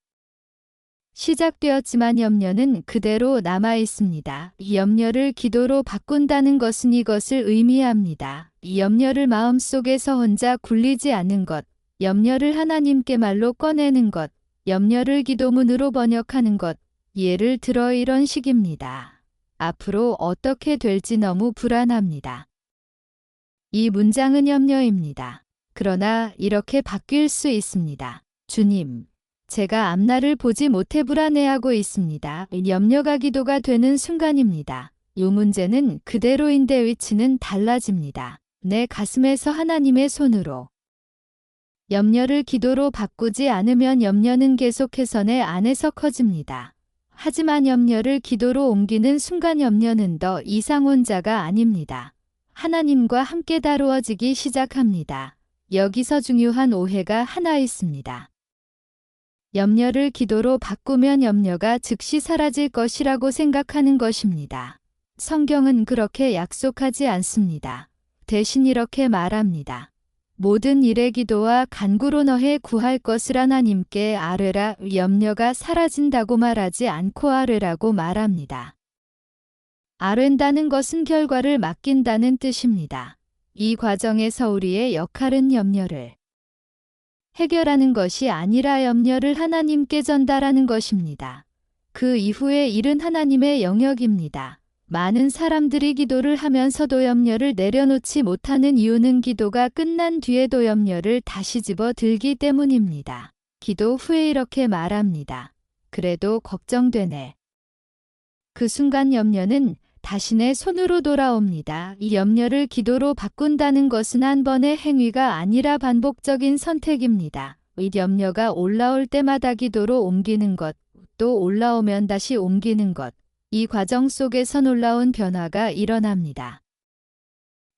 Speaker 1: 시작되었지만 염려는 그대로 남아 있습니다. 이 염려를 기도로 바꾼다는 것은 이것을 의미합니다. 이 염려를 마음속에서 혼자 굴리지 않는 것, 염려를 하나님께 말로 꺼내는 것, 염려를 기도문으로 번역하는 것, 예를 들어 이런 식입니다. 앞으로 어떻게 될지 너무 불안합니다. 이 문장은 염려입니다. 그러나 이렇게 바뀔 수 있습니다. 주님, 제가 앞날을 보지 못해 불안해하고 있습니다. 염려가 기도가 되는 순간입니다. 이 문제는 그대로인데 위치는 달라집니다. 내 가슴에서 하나님의 손으로. 염려를 기도로 바꾸지 않으면 염려는 계속해서 내 안에서 커집니다. 하지만 염려를 기도로 옮기는 순간 염려는 더 이상 혼자가 아닙니다. 하나님과 함께 다루어지기 시작합니다. 여기서 중요한 오해가 하나 있습니다. 염려를 기도로 바꾸면 염려가 즉시 사라질 것이라고 생각하는 것입니다. 성경은 그렇게 약속하지 않습니다. 대신 이렇게 말합니다. 모든 일의 기도와 간구로 너의 구할 것을 하나님께 아뢰라. 염려가 사라진다고 말하지 않고 아뢰라고 말합니다. 아뢰다는 것은 결과를 맡긴다는 뜻입니다. 이 과정에서 우리의 역할은 염려를 해결하는 것이 아니라 염려를 하나님께 전달하는 것입니다. 그 이후의 일은 하나님의 영역입니다. 많은 사람들이 기도를 하면서도 염려를 내려놓지 못하는 이유는 기도가 끝난 뒤에도 염려를 다시 집어들기 때문입니다. 기도 후에 이렇게 말합니다. 그래도 걱정되네. 그 순간 염려는 다시 내 손으로 돌아옵니다. 이 염려를 기도로 바꾼다는 것은 한 번의 행위가 아니라 반복적인 선택입니다. 이 염려가 올라올 때마다 기도로 옮기는 것, 또 올라오면 다시 옮기는 것. 이 과정 속에서 놀라운 변화가 일어납니다.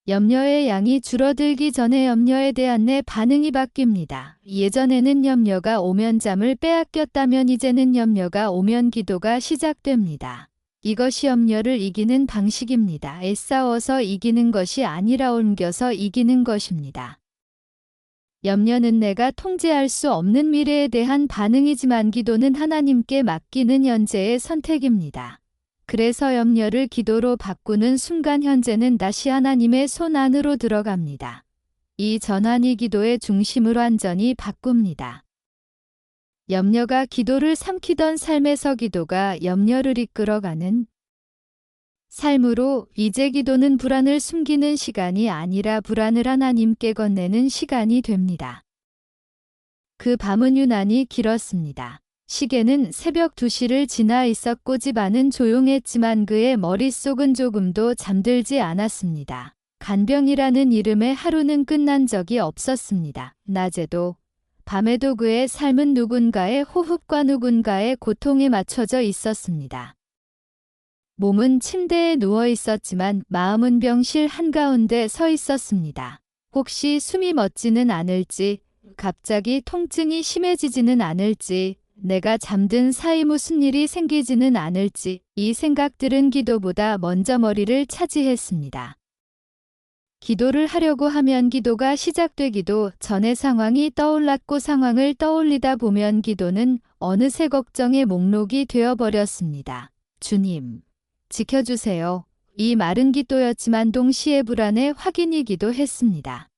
Speaker 1: 염려의 양이 줄어들기 전에 염려에 대한 내 반응이 바뀝니다. 예전에는 염려가 오면 잠을 빼앗겼다면 이제는 염려가 오면 기도가 시작됩니다. 이것이 염려를 이기는 방식입니다. 애싸워서 이기는 것이 아니라 옮겨서 이기는 것입니다. 염려는 내가 통제할 수 없는 미래에 대한 반응이지만 기도는 하나님께 맡기는 현재의 선택입니다. 그래서 염려를 기도로 바꾸는 순간 현재는 다시 하나님의 손 안으로 들어갑니다. 이 전환이 기도의 중심을 완전히 바꿉니다. 염려가 기도를 삼키던 삶에서 기도가 염려를 이끌어가는 삶으로 이제 기도는 불안을 숨기는 시간이 아니라 불안을 하나님께 건네는 시간이 됩니다. 그 밤은 유난히 길었습니다. 시계는 새벽 2시를 지나 있었고 집안은 조용했지만 그의 머릿속은 조금도 잠들지 않았습니다. 간병이라는 이름의 하루는 끝난 적이 없었습니다. 낮에도 밤에도 그의 삶은 누군가의 호흡과 누군가의 고통에 맞춰져 있었습니다. 몸은 침대에 누워 있었지만 마음은 병실 한가운데 서 있었습니다. 혹시 숨이 멎지는 않을지, 갑자기 통증이 심해지지는 않을지, 내가 잠든 사이 무슨 일이 생기지는 않을지, 이 생각들은 기도보다 먼저 머리를 차지했습니다. 기도를 하려고 하면 기도가 시작되기도 전에 상황이 떠올랐고 상황을 떠올리다 보면 기도는 어느새 걱정의 목록이 되어버렸습니다. 주님, 지켜주세요. 이 말은 기도였지만 동시에 불안의 확인이기도 했습니다.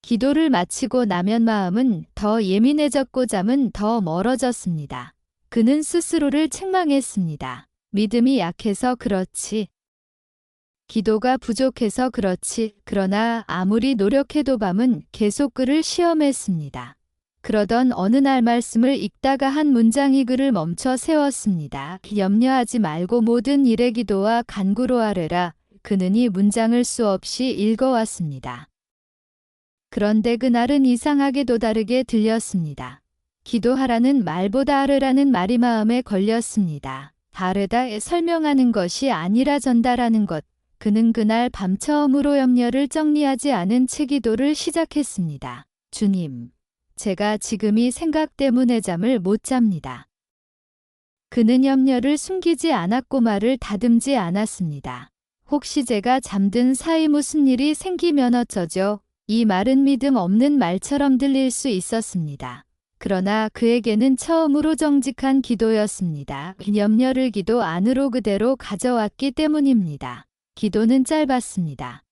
Speaker 1: 기도를 마치고 나면 마음은 더 예민해졌고 잠은 더 멀어졌습니다. 그는 스스로를 책망했습니다. 믿음이 약해서 그렇지. 기도가 부족해서 그렇지. 그러나 아무리 노력해도 밤은 계속 그를 시험했습니다. 그러던 어느 날 말씀을 읽다가 한 문장이 그를 멈춰 세웠습니다. 염려하지 말고 모든 일에 기도와 간구로 아뢰라. 그는 이 문장을 수없이 읽어왔습니다. 그런데 그날은 이상하게도 다르게 들렸습니다. 기도하라는 말보다 아뢰라는 말이 마음에 걸렸습니다. 아뢰다에 설명하는 것이 아니라 전달하는 것. 그는 그날 밤 처음으로 염려를 정리하지 않은 채 기도를 시작했습니다. 주님, 제가 지금 이 생각 때문에 잠을 못 잡니다. 그는 염려를 숨기지 않았고 말을 다듬지 않았습니다. 혹시 제가 잠든 사이 무슨 일이 생기면 어쩌죠? 이 말은 믿음 없는 말처럼 들릴 수 있었습니다. 그러나 그에게는 처음으로 정직한 기도였습니다. 염려를 기도 안으로 그대로 가져왔기 때문입니다. 기도는 짧았습니다.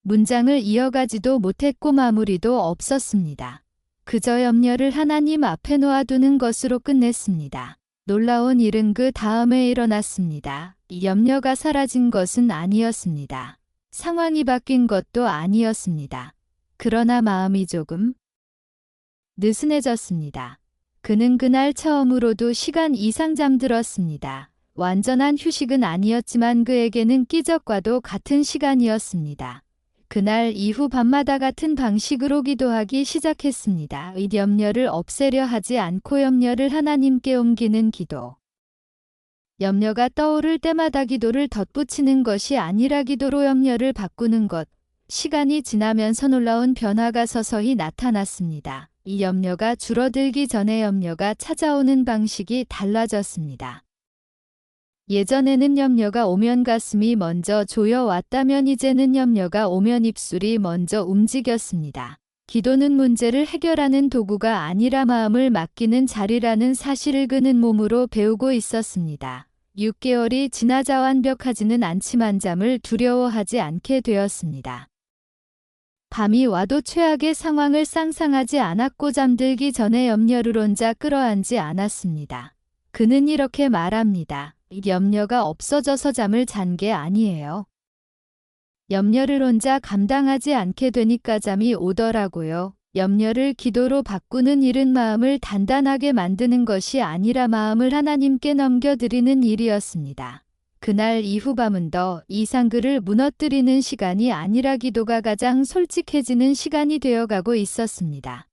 Speaker 1: 문장을 이어가지도 못했고 마무리도 없었습니다. 그저 염려를 하나님 앞에 놓아두는 것으로 끝냈습니다. 놀라운 일은 그 다음에 일어났습니다. 염려가 사라진 것은 아니었습니다. 상황이 바뀐 것도 아니었습니다. 그러나 마음이 조금 느슨해졌습니다. 그는 그날 처음으로도 시간 이상 잠들었습니다. 완전한 휴식은 아니었지만 그에게는 기적과도 같은 시간이었습니다. 그날 이후 밤마다 같은 방식으로 기도하기 시작했습니다. 이 염려를 없애려 하지 않고 염려를 하나님께 옮기는 기도. 염려가 떠오를 때마다 기도를 덧붙이는 것이 아니라 기도로 염려를 바꾸는 것. 시간이 지나면서 놀라운 변화가 서서히 나타났습니다. 이 염려가 줄어들기 전에 염려가 찾아오는 방식이 달라졌습니다. 예전에는 염려가 오면 가슴이 먼저 조여왔다면 이제는 염려가 오면 입술이 먼저 움직였습니다. 기도는 문제를 해결하는 도구가 아니라 마음을 맡기는 자리라는 사실을 그는 몸으로 배우고 있었습니다. 6개월이 지나자 완벽하지는 않지만 잠을 두려워하지 않게 되었습니다. 밤이 와도 최악의 상황을 상상하지 않았고 잠들기 전에 염려를 혼자 끌어안지 않았습니다. 그는 이렇게 말합니다. 염려가 없어져서 잠을 잔 게 아니에요. 염려를 혼자 감당하지 않게 되니까 잠이 오더라고요. 염려를 기도로 바꾸는 일은 마음을 단단하게 만드는 것이 아니라 마음을 하나님께 넘겨드리는 일이었습니다. 그날 이후 밤은 더 이상 그를 무너뜨리는 시간이 아니라 기도가 가장 솔직해지는 시간이 되어가고 있었습니다.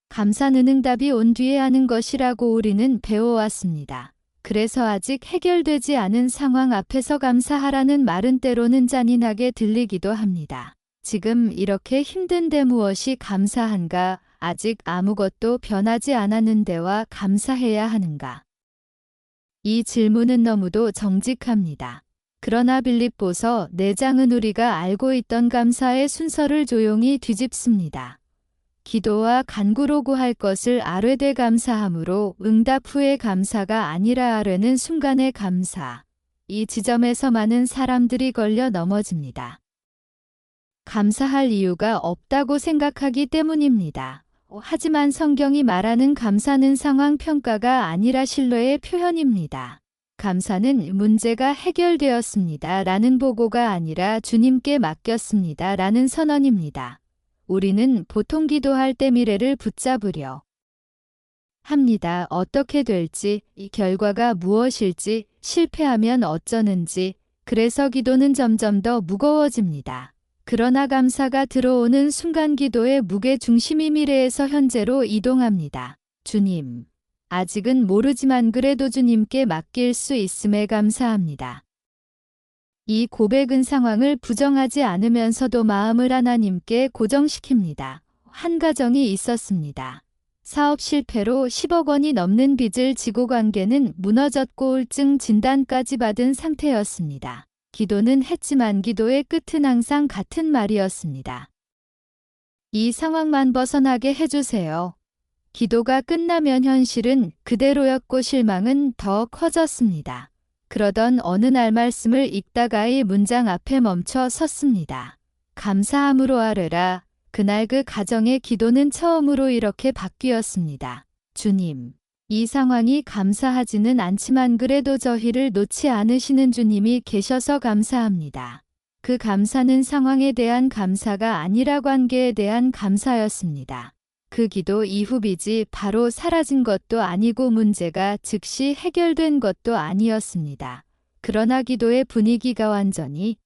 Speaker 1: 감사는 응답이 온 뒤에 하는 것이라고 우리는 배워왔습니다. 그래서 아직 해결되지 않은 상황 앞에서 감사하라는 말은 때로는 잔인하게 들리기도 합니다. 지금 이렇게 힘든데 무엇이 감사한가? 아직 아무것도 변하지 않았는데와 감사해야 하는가? 이 질문은 너무도 정직합니다. 그러나 빌립보서 4장은 우리가 알고 있던 감사의 순서를 조용히 뒤집습니다. 기도와 간구로 구할 것을 아뢰되 감사함으로 응답 후의 감사가 아니라 아뢰는 순간의 감사. 이 지점에서 많은 사람들이 걸려 넘어집니다. 감사할 이유가 없다고 생각하기 때문입니다. 하지만 성경이 말하는 감사는 상황 평가가 아니라 신뢰의 표현입니다. 감사는 문제가 해결되었습니다 라는 보고가 아니라 주님께 맡겼습니다 라는 선언입니다. 우리는 보통 기도할 때 미래를 붙잡으려 합니다. 어떻게 될지, 이 결과가 무엇일지, 실패하면 어쩌는지, 그래서 기도는 점점 더 무거워집니다. 그러나 감사가 들어오는 순간 기도의 무게 중심이 미래에서 현재로 이동합니다. 주님, 아직은 모르지만 그래도 주님께 맡길 수 있음에 감사합니다. 이 고백은 상황을 부정하지 않으면서도 마음을 하나님께 고정시킵니다. 한 가정이 있었습니다. 사업 실패로 10억 원이 넘는 빚을 지고 관계는 무너졌고 우울증 진단까지 받은 상태였습니다. 기도는 했지만 기도의 끝은 항상 같은 말이었습니다. 이 상황만 벗어나게 해주세요. 기도가 끝나면 현실은 그대로였고 실망은 더 커졌습니다. 그러던 어느 날 말씀을 읽다가 이 문장 앞에 멈춰 섰습니다. 감사함으로 아뢰라. 그날 그 가정의 기도는 처음으로 이렇게 바뀌었습니다. 주님, 이 상황이 감사하지는 않지만 그래도 저희를 놓지 않으시는 주님이 계셔서 감사합니다. 그 감사는 상황에 대한 감사가 아니라 관계에 대한 감사였습니다. 그 기도 이후 빚이 바로 사라진 것도 아니고 문제가 즉시 해결된 것도 아니었습니다. 그러나 기도의 분위기가 완전히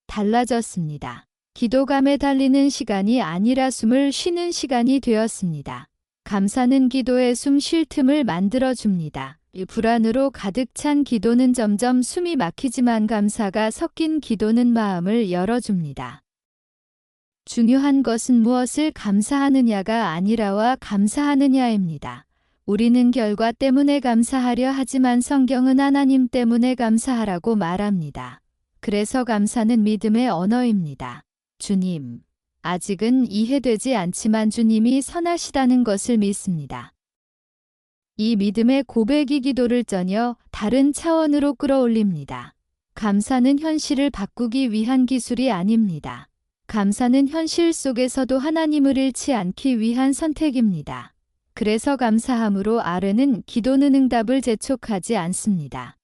Speaker 1: 달라졌습니다. 기도감에 달리는 시간이 아니라 숨을 쉬는 시간이 되었습니다. 감사는 기도에 숨 쉴 틈을 만들어줍니다. 불안으로 가득 찬 기도는 점점 숨이 막히지만 감사가 섞인 기도는 마음을 열어줍니다. 중요한 것은 무엇을 감사하느냐가 아니라와 감사하느냐입니다. 우리는 결과 때문에 감사하려 하지만 성경은 하나님 때문에 감사하라고 말합니다. 그래서 감사는 믿음의 언어입니다. 주님, 아직은 이해되지 않지만 주님이 선하시다는 것을 믿습니다. 이 믿음의 고백이 기도를 전혀 다른 차원으로 끌어올립니다. 감사는 현실을 바꾸기 위한 기술이 아닙니다. 감사는 현실 속에서도 하나님을 잃지 않기 위한 선택입니다. 그래서 감사함으로 아뢰는 기도는 응답을 재촉하지 않습니다.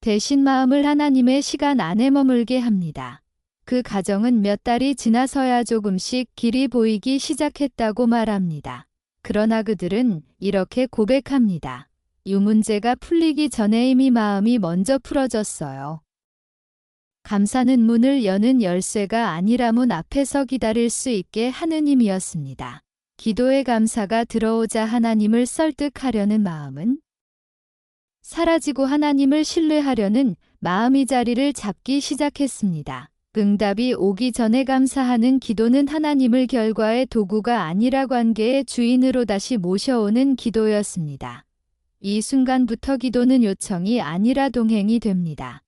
Speaker 1: 대신 마음을 하나님의 시간 안에 머물게 합니다. 그 가정은 몇 달이 지나서야 조금씩 길이 보이기 시작했다고 말합니다. 그러나 그들은 이렇게 고백합니다. 이 문제가 풀리기 전에 이미 마음이 먼저 풀어졌어요. 감사는 문을 여는 열쇠가 아니라 문 앞에서 기다릴 수 있게 하는 힘이었습니다. 기도의 감사가 들어오자 하나님을 설득하려는 마음은 사라지고 하나님을 신뢰하려는 마음이 자리를 잡기 시작했습니다. 응답이 오기 전에 감사하는 기도는 하나님을 결과의 도구가 아니라 관계의 주인으로 다시 모셔오는 기도였습니다. 이 순간부터 기도는 요청이 아니라 동행이 됩니다.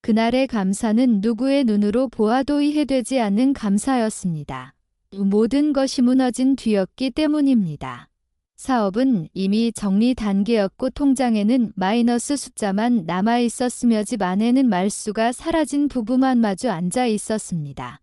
Speaker 1: 그날의 감사는 누구의 눈으로 보아도 이해되지 않는 감사였습니다. 모든 것이 무너진 뒤였기 때문입니다. 사업은 이미 정리 단계였고 통장에는 마이너스 숫자만 남아 있었으며 집 안에는 말수가 사라진 부부만 마주 앉아 있었습니다.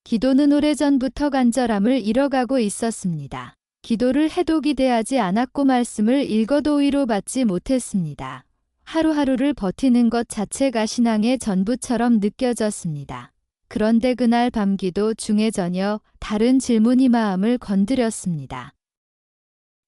Speaker 1: 기도는 오래전부터 간절함을 잃어가고 있었습니다. 기도를 해도 기대하지 않았고 말씀을 읽어도 위로받지 못했습니다. 하루하루를 버티는 것 자체가 신앙의 전부처럼 느껴졌습니다. 그런데 그날 밤 기도 중에 전혀 다른 질문이 마음을 건드렸습니다.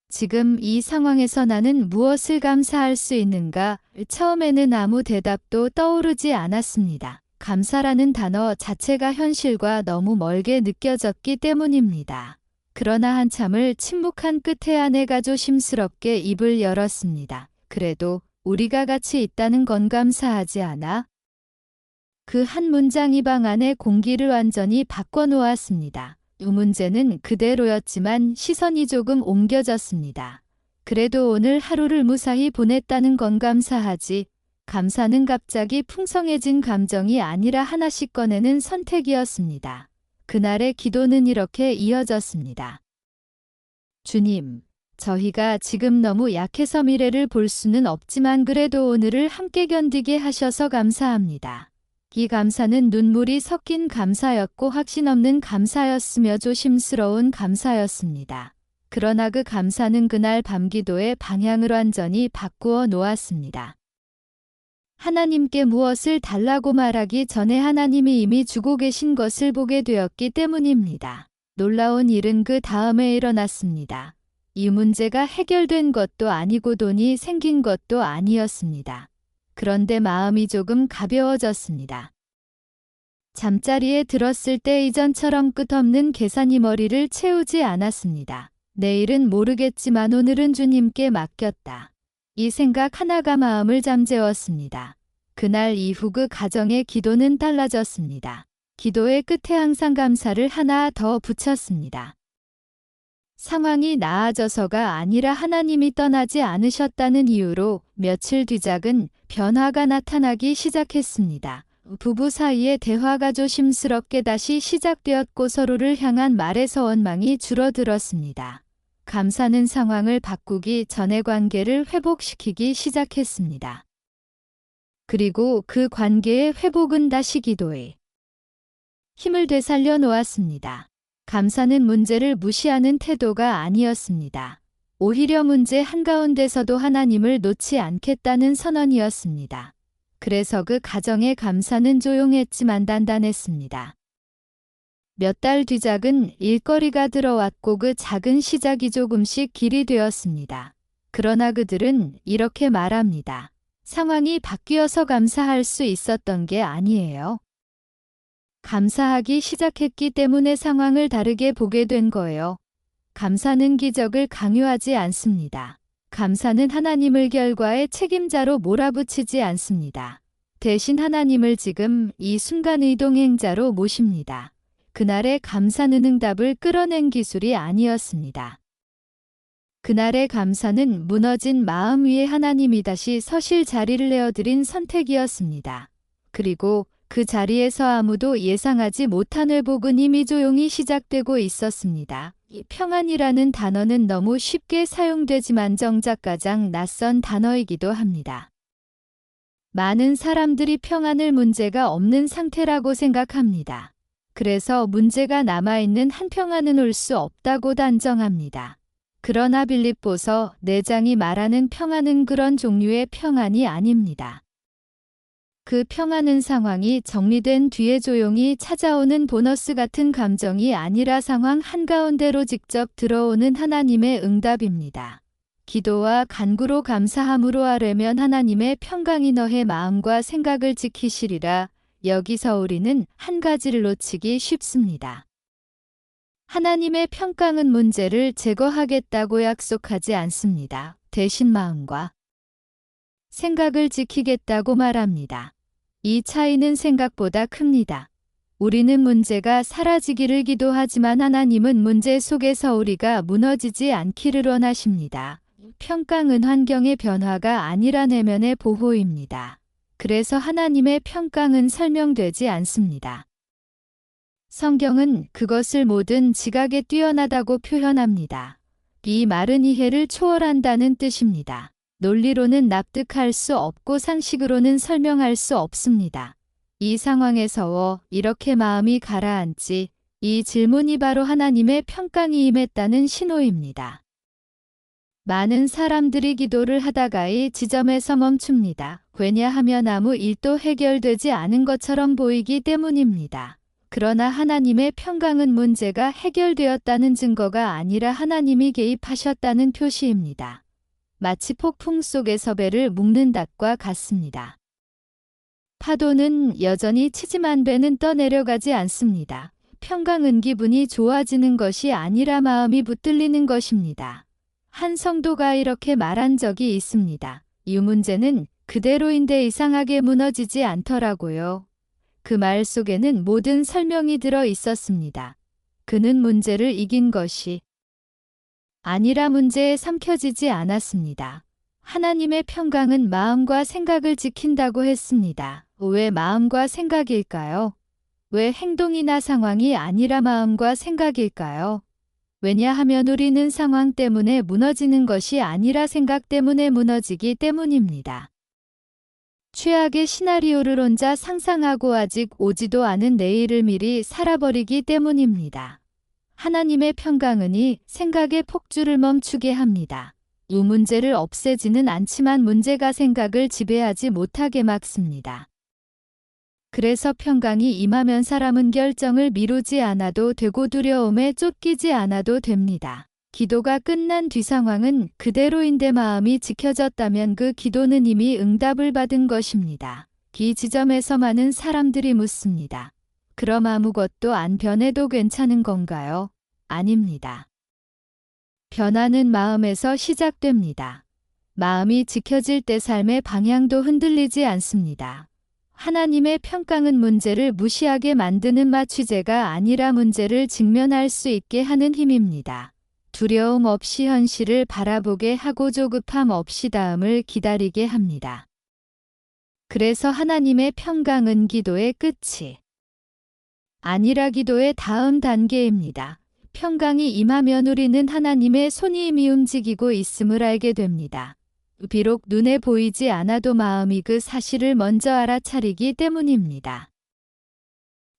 Speaker 1: 지금 이 상황에서 나는 무엇을 감사할 수 있는가? 처음에는 아무 대답도 떠오르지 않았습니다. 감사라는 단어 자체가 현실과 너무 멀게 느껴졌기 때문입니다. 그러나 한참을 침묵한 끝에 아내가 조심스럽게 입을 열었습니다. 그래도 우리가 같이 있다는 건 감사하지 않아? 그 한 문장이 방 안의 공기를 완전히 바꿔놓았습니다. 이 문제는 그대로였지만 시선이 조금 옮겨졌습니다. 그래도 오늘 하루를 무사히 보냈다는 건 감사하지. 감사는 갑자기 풍성해진 감정이 아니라 하나씩 꺼내는 선택이었습니다. 그날의 기도는 이렇게 이어졌습니다. 주님, 저희가 지금 너무 약해서 미래를 볼 수는 없지만 그래도 오늘을 함께 견디게 하셔서 감사합니다. 이 감사는 눈물이 섞인 감사였고 확신 없는 감사였으며 조심스러운 감사였습니다. 그러나 그 감사는 그날 밤 기도의 방향을 완전히 바꾸어 놓았습니다. 하나님께 무엇을 달라고 말하기 전에 하나님이 이미 주고 계신 것을 보게 되었기 때문입니다. 놀라운 일은 그 다음에 일어났습니다. 이 문제가 해결된 것도 아니고 돈이 생긴 것도 아니었습니다. 그런데 마음이 조금 가벼워졌습니다. 잠자리에 들었을 때 이전처럼 끝없는 계산이 머리를 채우지 않았습니다. 내일은 모르겠지만 오늘은 주님께 맡겼다. 이 생각 하나가 마음을 잠재웠습니다. 그날 이후 그 가정의 기도는 달라졌습니다. 기도의 끝에 항상 감사를 하나 더 붙였습니다. 상황이 나아져서가 아니라 하나님이 떠나지 않으셨다는 이유로 며칠 뒤 작은 변화가 나타나기 시작했습니다. 부부 사이의 대화가 조심스럽게 다시 시작되었고 서로를 향한 말에서 원망이 줄어들었습니다. 감사는 상황을 바꾸기 전에 관계를 회복시키기 시작했습니다. 그리고 그 관계의 회복은 다시 기도에 힘을 되살려 놓았습니다. 감사는 문제를 무시하는 태도가 아니었습니다. 오히려 문제 한가운데서도 하나님을 놓지 않겠다는 선언이었습니다. 그래서 그 가정의 감사는 조용했지만 단단했습니다. 몇 달 뒤 작은 일거리가 들어왔고 그 작은 시작이 조금씩 길이 되었습니다. 그러나 그들은 이렇게 말합니다. 상황이 바뀌어서 감사할 수 있었던 게 아니에요. 감사하기 시작했기 때문에 상황을 다르게 보게 된 거예요. 감사는 기적을 강요하지 않습니다. 감사는 하나님을 결과의 책임자로 몰아붙이지 않습니다. 대신 하나님을 지금 이 순간 이동행자로 모십니다. 그날의 감사는 응답을 끌어낸 기술이 아니었습니다. 그날의 감사는 무너진 마음 위에 하나님이 다시 서실 자리를 내어드린 선택이었습니다. 그리고 그 자리에서 아무도 예상하지 못한 회복은 이미 조용히 시작되고 있었습니다. 평안이라는 단어는 너무 쉽게 사용되지만 정작 가장 낯선 단어이기도 합니다. 많은 사람들이 평안을 문제가 없는 상태라고 생각합니다. 그래서 문제가 남아있는 한평안은 올 수 없다고 단정합니다. 그러나 빌립보서 4장이 말하는 평안은 그런 종류의 평안이 아닙니다. 그 평안은 상황이 정리된 뒤에 조용히 찾아오는 보너스 같은 감정이 아니라 상황 한가운데로 직접 들어오는 하나님의 응답입니다. 기도와 간구로 감사함으로 하려면 하나님의 평강이 너의 마음과 생각을 지키시리라. 여기서 우리는 한 가지를 놓치기 쉽습니다. 하나님의 평강은 문제를 제거하겠다고 약속하지 않습니다. 대신 마음과 생각을 지키겠다고 말합니다. 이 차이는 생각보다 큽니다. 우리는 문제가 사라지기를 기도하지만 하나님은 문제 속에서 우리가 무너지지 않기를 원하십니다. 평강은 환경의 변화가 아니라 내면의 보호입니다. 그래서 하나님의 평강은 설명되지 않습니다. 성경은 그것을 모든 지각에 뛰어나다고 표현합니다. 이 말은 이해를 초월한다는 뜻입니다. 논리로는 납득할 수 없고 상식으로는 설명할 수 없습니다. 이 상황에서 이렇게 마음이 가라앉지, 이 질문이 바로 하나님의 평강이 임했다는 신호입니다. 많은 사람들이 기도를 하다가 이 지점에서 멈춥니다. 왜냐하면 아무 일도 해결되지 않은 것처럼 보이기 때문입니다. 그러나 하나님의 평강은 문제가 해결되었다는 증거가 아니라 하나님이 개입하셨다는 표시입니다. 마치 폭풍 속에서 배를 묶는 닭과 같습니다. 파도는 여전히 치지만 배는 떠내려가지 않습니다. 평강은 기분이 좋아지는 것이 아니라 마음이 붙들리는 것입니다. 한 성도가 이렇게 말한 적이 있습니다. 이 문제는 그대로인데 이상하게 무너지지 않더라고요. 그 말 속에는 모든 설명이 들어 있었습니다. 그는 문제를 이긴 것이 아니라 문제에 삼켜지지 않았습니다. 하나님의 평강은 마음과 생각을 지킨다고 했습니다. 왜 마음과 생각일까요? 왜 행동이나 상황이 아니라 마음과 생각일까요? 왜냐하면 우리는 상황 때문에 무너지는 것이 아니라 생각 때문에 무너지기 때문입니다. 최악의 시나리오를 혼자 상상하고 아직 오지도 않은 내일을 미리 살아버리기 때문입니다. 하나님의 평강은이 생각의 폭주를 멈추게 합니다. 이 문제를 없애지는 않지만 문제가 생각을 지배하지 못하게 막습니다. 그래서 평강이 임하면 사람은 결정을 미루지 않아도 되고 두려움에 쫓기지 않아도 됩니다. 기도가 끝난 뒤 상황은 그대로인데 마음이 지켜졌다면 그 기도는 이미 응답을 받은 것입니다. 이 지점에서 많은 사람들이 묻습니다. 그럼 아무것도 안 변해도 괜찮은 건가요? 아닙니다. 변화는 마음에서 시작됩니다. 마음이 지켜질 때 삶의 방향도 흔들리지 않습니다. 하나님의 평강은 문제를 무시하게 만드는 마취제가 아니라 문제를 직면할 수 있게 하는 힘입니다. 두려움 없이 현실을 바라보게 하고 조급함 없이 다음을 기다리게 합니다. 그래서 하나님의 평강은 기도의 끝이 아니라 기도의 다음 단계입니다. 평강이 임하면 우리는 하나님의 손이 이미 움직이고 있음을 알게 됩니다. 비록 눈에 보이지 않아도 마음이 그 사실을 먼저 알아차리기 때문입니다.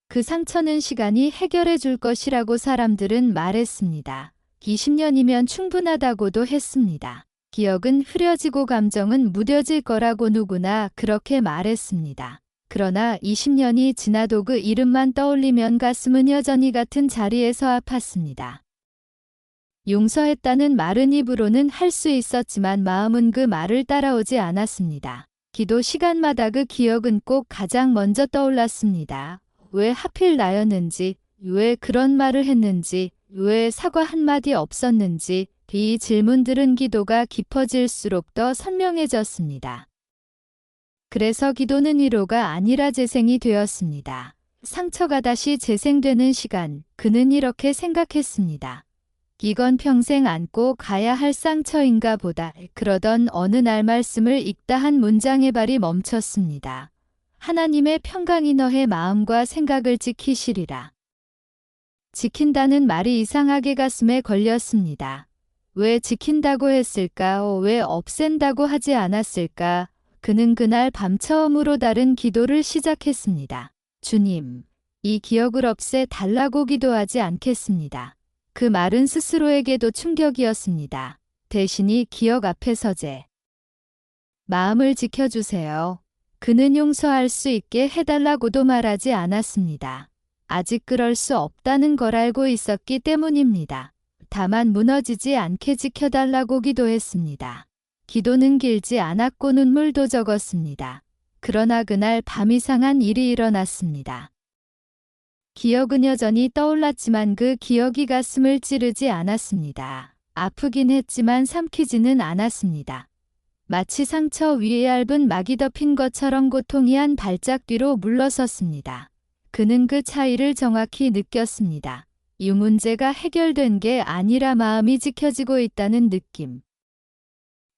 Speaker 1: 그 상처는 시간이 해결해 줄 것이라고 사람들은 말했습니다. 20년이면 충분하다고도 했습니다. 기억은 흐려지고 감정은 무뎌질 거라고 누구나 그렇게 말했습니다. 그러나 20년이 지나도 그 이름만 떠올리면 가슴은 여전히 같은 자리에서 아팠습니다. 용서했다는 말은 입으로는 할 수 있었지만 마음은 그 말을 따라오지 않았습니다. 기도 시간마다 그 기억은 꼭 가장 먼저 떠올랐습니다. 왜 하필 나였는지, 왜 그런 말을 했는지, 왜 사과 한마디 없었는지, 이 질문들은 기도가 깊어질수록 더 선명해졌습니다. 그래서 기도는 위로가 아니라 재생이 되었습니다. 상처가 다시 재생되는 시간, 그는 이렇게 생각했습니다. 이건 평생 안고 가야 할 상처인가 보다. 그러던 어느 날 말씀을 읽다 한 문장의 발이 멈췄습니다. 하나님의 평강이 너의 마음과 생각을 지키시리라. 지킨다는 말이 이상하게 가슴에 걸렸습니다. 왜 지킨다고 했을까? 왜 없앤다고 하지 않았을까? 그는 그날 밤 처음으로 다른 기도를 시작했습니다. 주님, 이 기억을 없애 달라고 기도하지 않겠습니다. 그 말은 스스로에게도 충격이었습니다. 대신이 기억 앞에 서재. 마음을 지켜주세요. 그는 용서할 수 있게 해달라고도 말하지 않았습니다. 아직 그럴 수 없다는 걸 알고 있었기 때문입니다. 다만 무너지지 않게 지켜달라고 기도했습니다. 기도는 길지 않았고 눈물도 적었습니다. 그러나 그날 밤 이상한 일이 일어났습니다. 기억은 여전히 떠올랐지만 그 기억이 가슴을 찌르지 않았습니다. 아프긴 했지만 삼키지는 않았습니다. 마치 상처 위에 얇은 막이 덮인 것처럼 고통이 한 발짝 뒤로 물러섰습니다. 그는 그 차이를 정확히 느꼈습니다. 이 문제가 해결된 게 아니라 마음이 지켜지고 있다는 느낌.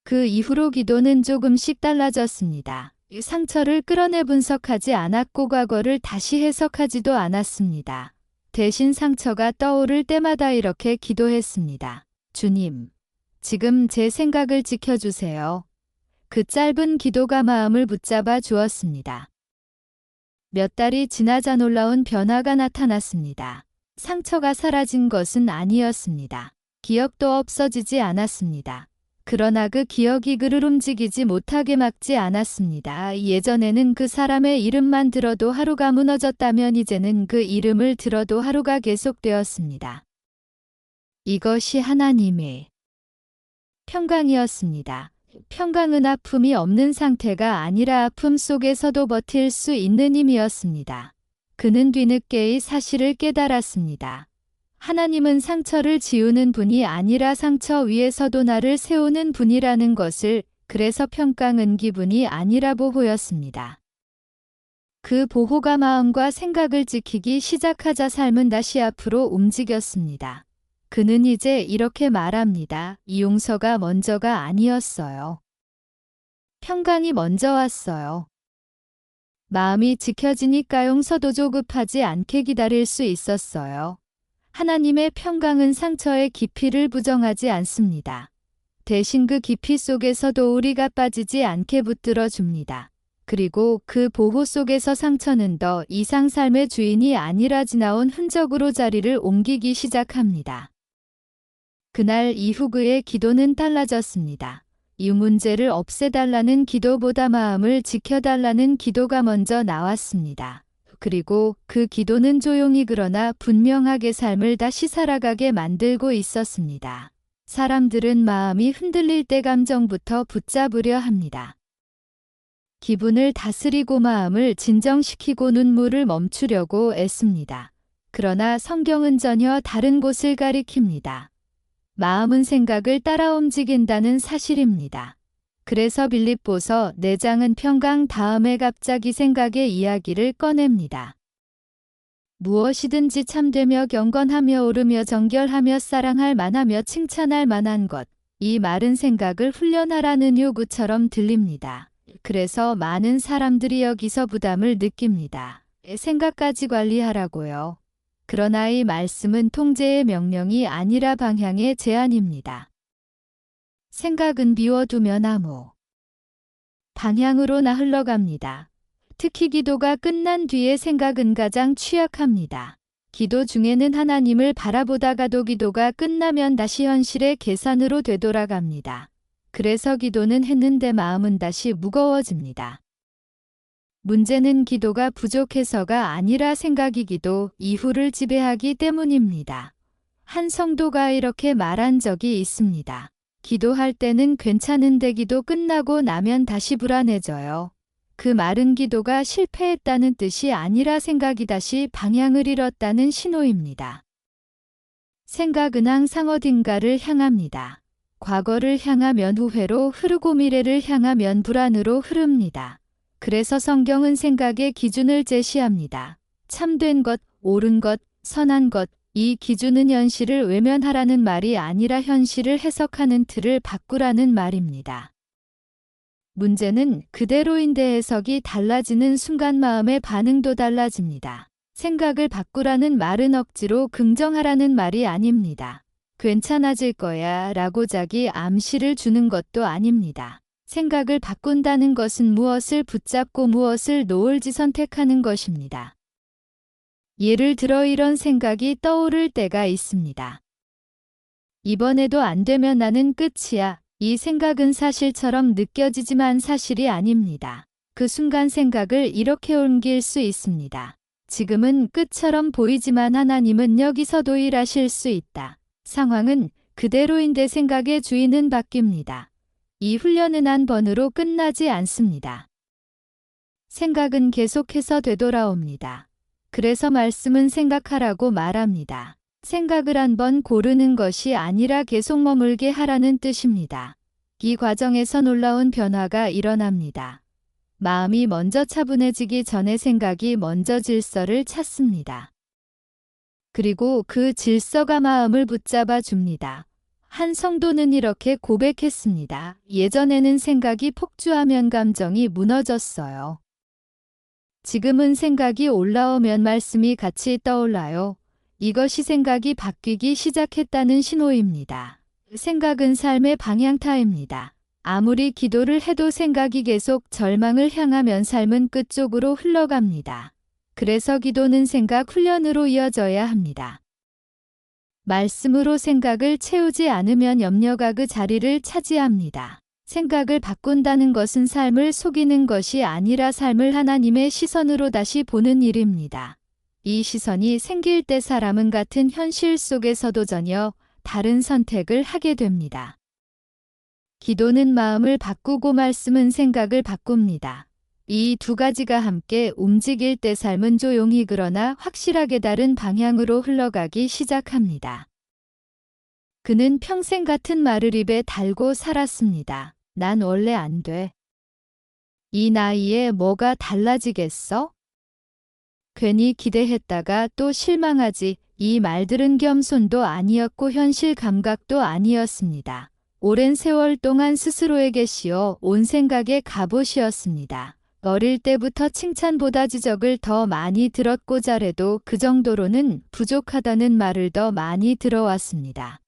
Speaker 1: 그 이후로 기도는 조금씩 달라졌습니다. 상처를 끌어내 분석하지 않았고 과거를 다시 해석하지도 않았습니다. 대신 상처가 떠오를 때마다 이렇게 기도했습니다. 주님, 지금 제 생각을 지켜주세요. 그 짧은 기도가 마음을 붙잡아 주었습니다. 몇 달이 지나자 놀라운 변화가 나타났습니다. 상처가 사라진 것은 아니었습니다. 기억도 없어지지 않았습니다. 그러나 그 기억이 그를 움직이지 못하게 막지 않았습니다. 예전에는 그 사람의 이름만 들어도 하루가 무너졌다면 이제는 그 이름을 들어도 하루가 계속되었습니다. 이것이 하나님의 평강이었습니다. 평강은 아픔이 없는 상태가 아니라 아픔 속에서도 버틸 수 있는 힘이었습니다. 그는 뒤늦게 이 사실을 깨달았습니다. 하나님은 상처를 지우는 분이 아니라 상처 위에서도 나를 세우는 분이라는 것을, 그래서 평강은 기분이 아니라 보호였습니다. 그 보호가 마음과 생각을 지키기 시작하자 삶은 다시 앞으로 움직였습니다. 그는 이제 이렇게 말합니다. 이 용서가 먼저가 아니었어요. 평강이 먼저 왔어요. 마음이 지켜지니까 용서도 조급하지 않게 기다릴 수 있었어요. 하나님의 평강은 상처의 깊이를 부정하지 않습니다. 대신 그 깊이 속에서도 우리가 빠지지 않게 붙들어 줍니다. 그리고 그 보호 속에서 상처는 더 이상 삶의 주인이 아니라 지나온 흔적으로 자리를 옮기기 시작합니다. 그날 이후 그의 기도는 달라졌습니다. 이 문제를 없애달라는 기도보다 마음을 지켜달라는 기도가 먼저 나왔습니다. 그리고 그 기도는 조용히 그러나 분명하게 삶을 다시 살아가게 만들고 있었습니다. 사람들은 마음이 흔들릴 때 감정부터 붙잡으려 합니다. 기분을 다스리고 마음을 진정시키고 눈물을 멈추려고 애씁니다. 그러나 성경은 전혀 다른 곳을 가리킵니다. 마음은 생각을 따라 움직인다는 사실입니다. 그래서 빌립보서 4장은 평강 다음에 갑자기 생각의 이야기를 꺼냅니다. 무엇이든지 참되며 경건하며 옳으며 정결하며 사랑할 만하며 칭찬할 만한 것, 이 말은 생각을 훈련하라는 요구처럼 들립니다. 그래서 많은 사람들이 여기서 부담을 느낍니다. 생각까지 관리하라고요. 그러나 이 말씀은 통제의 명령이 아니라 방향의 제안입니다. 생각은 비워두면 아무 방향으로나 흘러갑니다. 특히 기도가 끝난 뒤에 생각은 가장 취약합니다. 기도 중에는 하나님을 바라보다가도 기도가 끝나면 다시 현실의 계산으로 되돌아갑니다. 그래서 기도는 했는데 마음은 다시 무거워집니다. 문제는 기도가 부족해서가 아니라 생각이 기도 이후를 지배하기 때문입니다. 한 성도가 이렇게 말한 적이 있습니다. 기도할 때는 괜찮은데 기도 끝나고 나면 다시 불안해져요. 그 말은 기도가 실패했다는 뜻이 아니라 생각이 다시 방향을 잃었다는 신호입니다. 생각은 항상 어딘가를 향합니다. 과거를 향하면 후회로 흐르고 미래를 향하면 불안으로 흐릅니다. 그래서 성경은 생각의 기준을 제시합니다. 참된 것, 옳은 것, 선한 것, 이 기준은 현실을 외면하라는 말이 아니라 현실을 해석하는 틀을 바꾸라는 말입니다. 문제는 그대로인데 해석이 달라지는 순간 마음의 반응도 달라집니다. 생각을 바꾸라는 말은 억지로 긍정하라는 말이 아닙니다. 괜찮아질 거야 라고 자기 암시를 주는 것도 아닙니다. 생각을 바꾼다는 것은 무엇을 붙잡고 무엇을 놓을지 선택하는 것입니다. 예를 들어 이런 생각이 떠오를 때가 있습니다. 이번에도 안 되면 나는 끝이야. 이 생각은 사실처럼 느껴지지만 사실이 아닙니다. 그 순간 생각을 이렇게 옮길 수 있습니다. 지금은 끝처럼 보이지만 하나님은 여기서도 일하실 수 있다. 상황은 그대로인데 생각의 주인은 바뀝니다. 이 훈련은 한 번으로 끝나지 않습니다. 생각은 계속해서 되돌아옵니다. 그래서 말씀은 생각하라고 말합니다. 생각을 한 번 고르는 것이 아니라 계속 머물게 하라는 뜻입니다. 이 과정에서 놀라운 변화가 일어납니다. 마음이 먼저 차분해지기 전에 생각이 먼저 질서를 찾습니다. 그리고 그 질서가 마음을 붙잡아 줍니다. 한 성도는 이렇게 고백했습니다. 예전에는 생각이 폭주하면 감정이 무너졌어요. 지금은 생각이 올라오면 말씀이 같이 떠올라요. 이것이 생각이 바뀌기 시작했다는 신호입니다. 생각은 삶의 방향타입니다. 아무리 기도를 해도 생각이 계속 절망을 향하면 삶은 끝쪽으로 흘러갑니다. 그래서 기도는 생각 훈련으로 이어져야 합니다. 말씀으로 생각을 채우지 않으면 염려가 그 자리를 차지합니다. 생각을 바꾼다는 것은 삶을 속이는 것이 아니라 삶을 하나님의 시선으로 다시 보는 일입니다. 이 시선이 생길 때 사람은 같은 현실 속에서도 전혀 다른 선택을 하게 됩니다. 기도는 마음을 바꾸고 말씀은 생각을 바꿉니다. 이 두 가지가 함께 움직일 때 삶은 조용히 그러나 확실하게 다른 방향으로 흘러가기 시작합니다. 그는 평생 같은 말을 입에 달고 살았습니다. 난 원래 안 돼. 이 나이에 뭐가 달라지겠어? 괜히 기대했다가 또 실망하지. 이 말들은 겸손도 아니었고 현실 감각도 아니었습니다. 오랜 세월 동안 스스로에게 씌워 온 생각의 갑옷이었습니다. 어릴 때부터 칭찬보다 지적을 더 많이 들었고 잘해도 그 정도로는 부족하다는 말을 더 많이 들어왔습니다.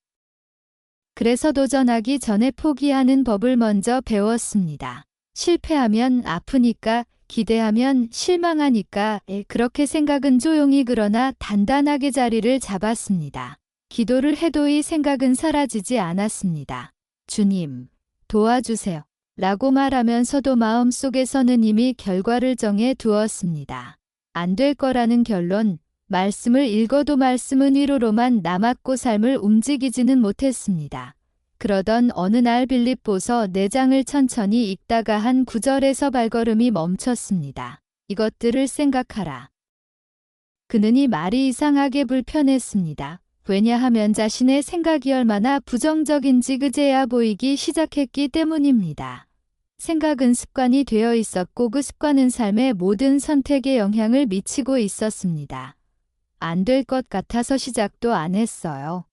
Speaker 1: 그래서 도전하기 전에 포기하는 법을 먼저 배웠습니다. 실패하면 아프니까, 기대하면 실망하니까 그렇게 생각은 조용히 그러나 단단하게 자리를 잡았습니다. 기도를 해도 이 생각은 사라지지 않았습니다. 주님, 도와주세요. 라고 말하면서도 마음속에서는 이미 결과를 정해 두었습니다. 안 될 거라는 결론, 말씀을 읽어도 말씀은 위로로만 남았고 삶을 움직이지는 못했습니다. 그러던 어느 날 빌립보서 4장을 천천히 읽다가 한 구절에서 발걸음이 멈췄습니다. 이것들을 생각하라. 그는 이 말이 이상하게 불편했습니다. 왜냐하면 자신의 생각이 얼마나 부정적인지 그제야 보이기 시작했기 때문입니다. 생각은 습관이 되어 있었고 그 습관은 삶의 모든 선택에 영향을 미치고 있었습니다. 안 될 것 같아서 시작도 안 했어요.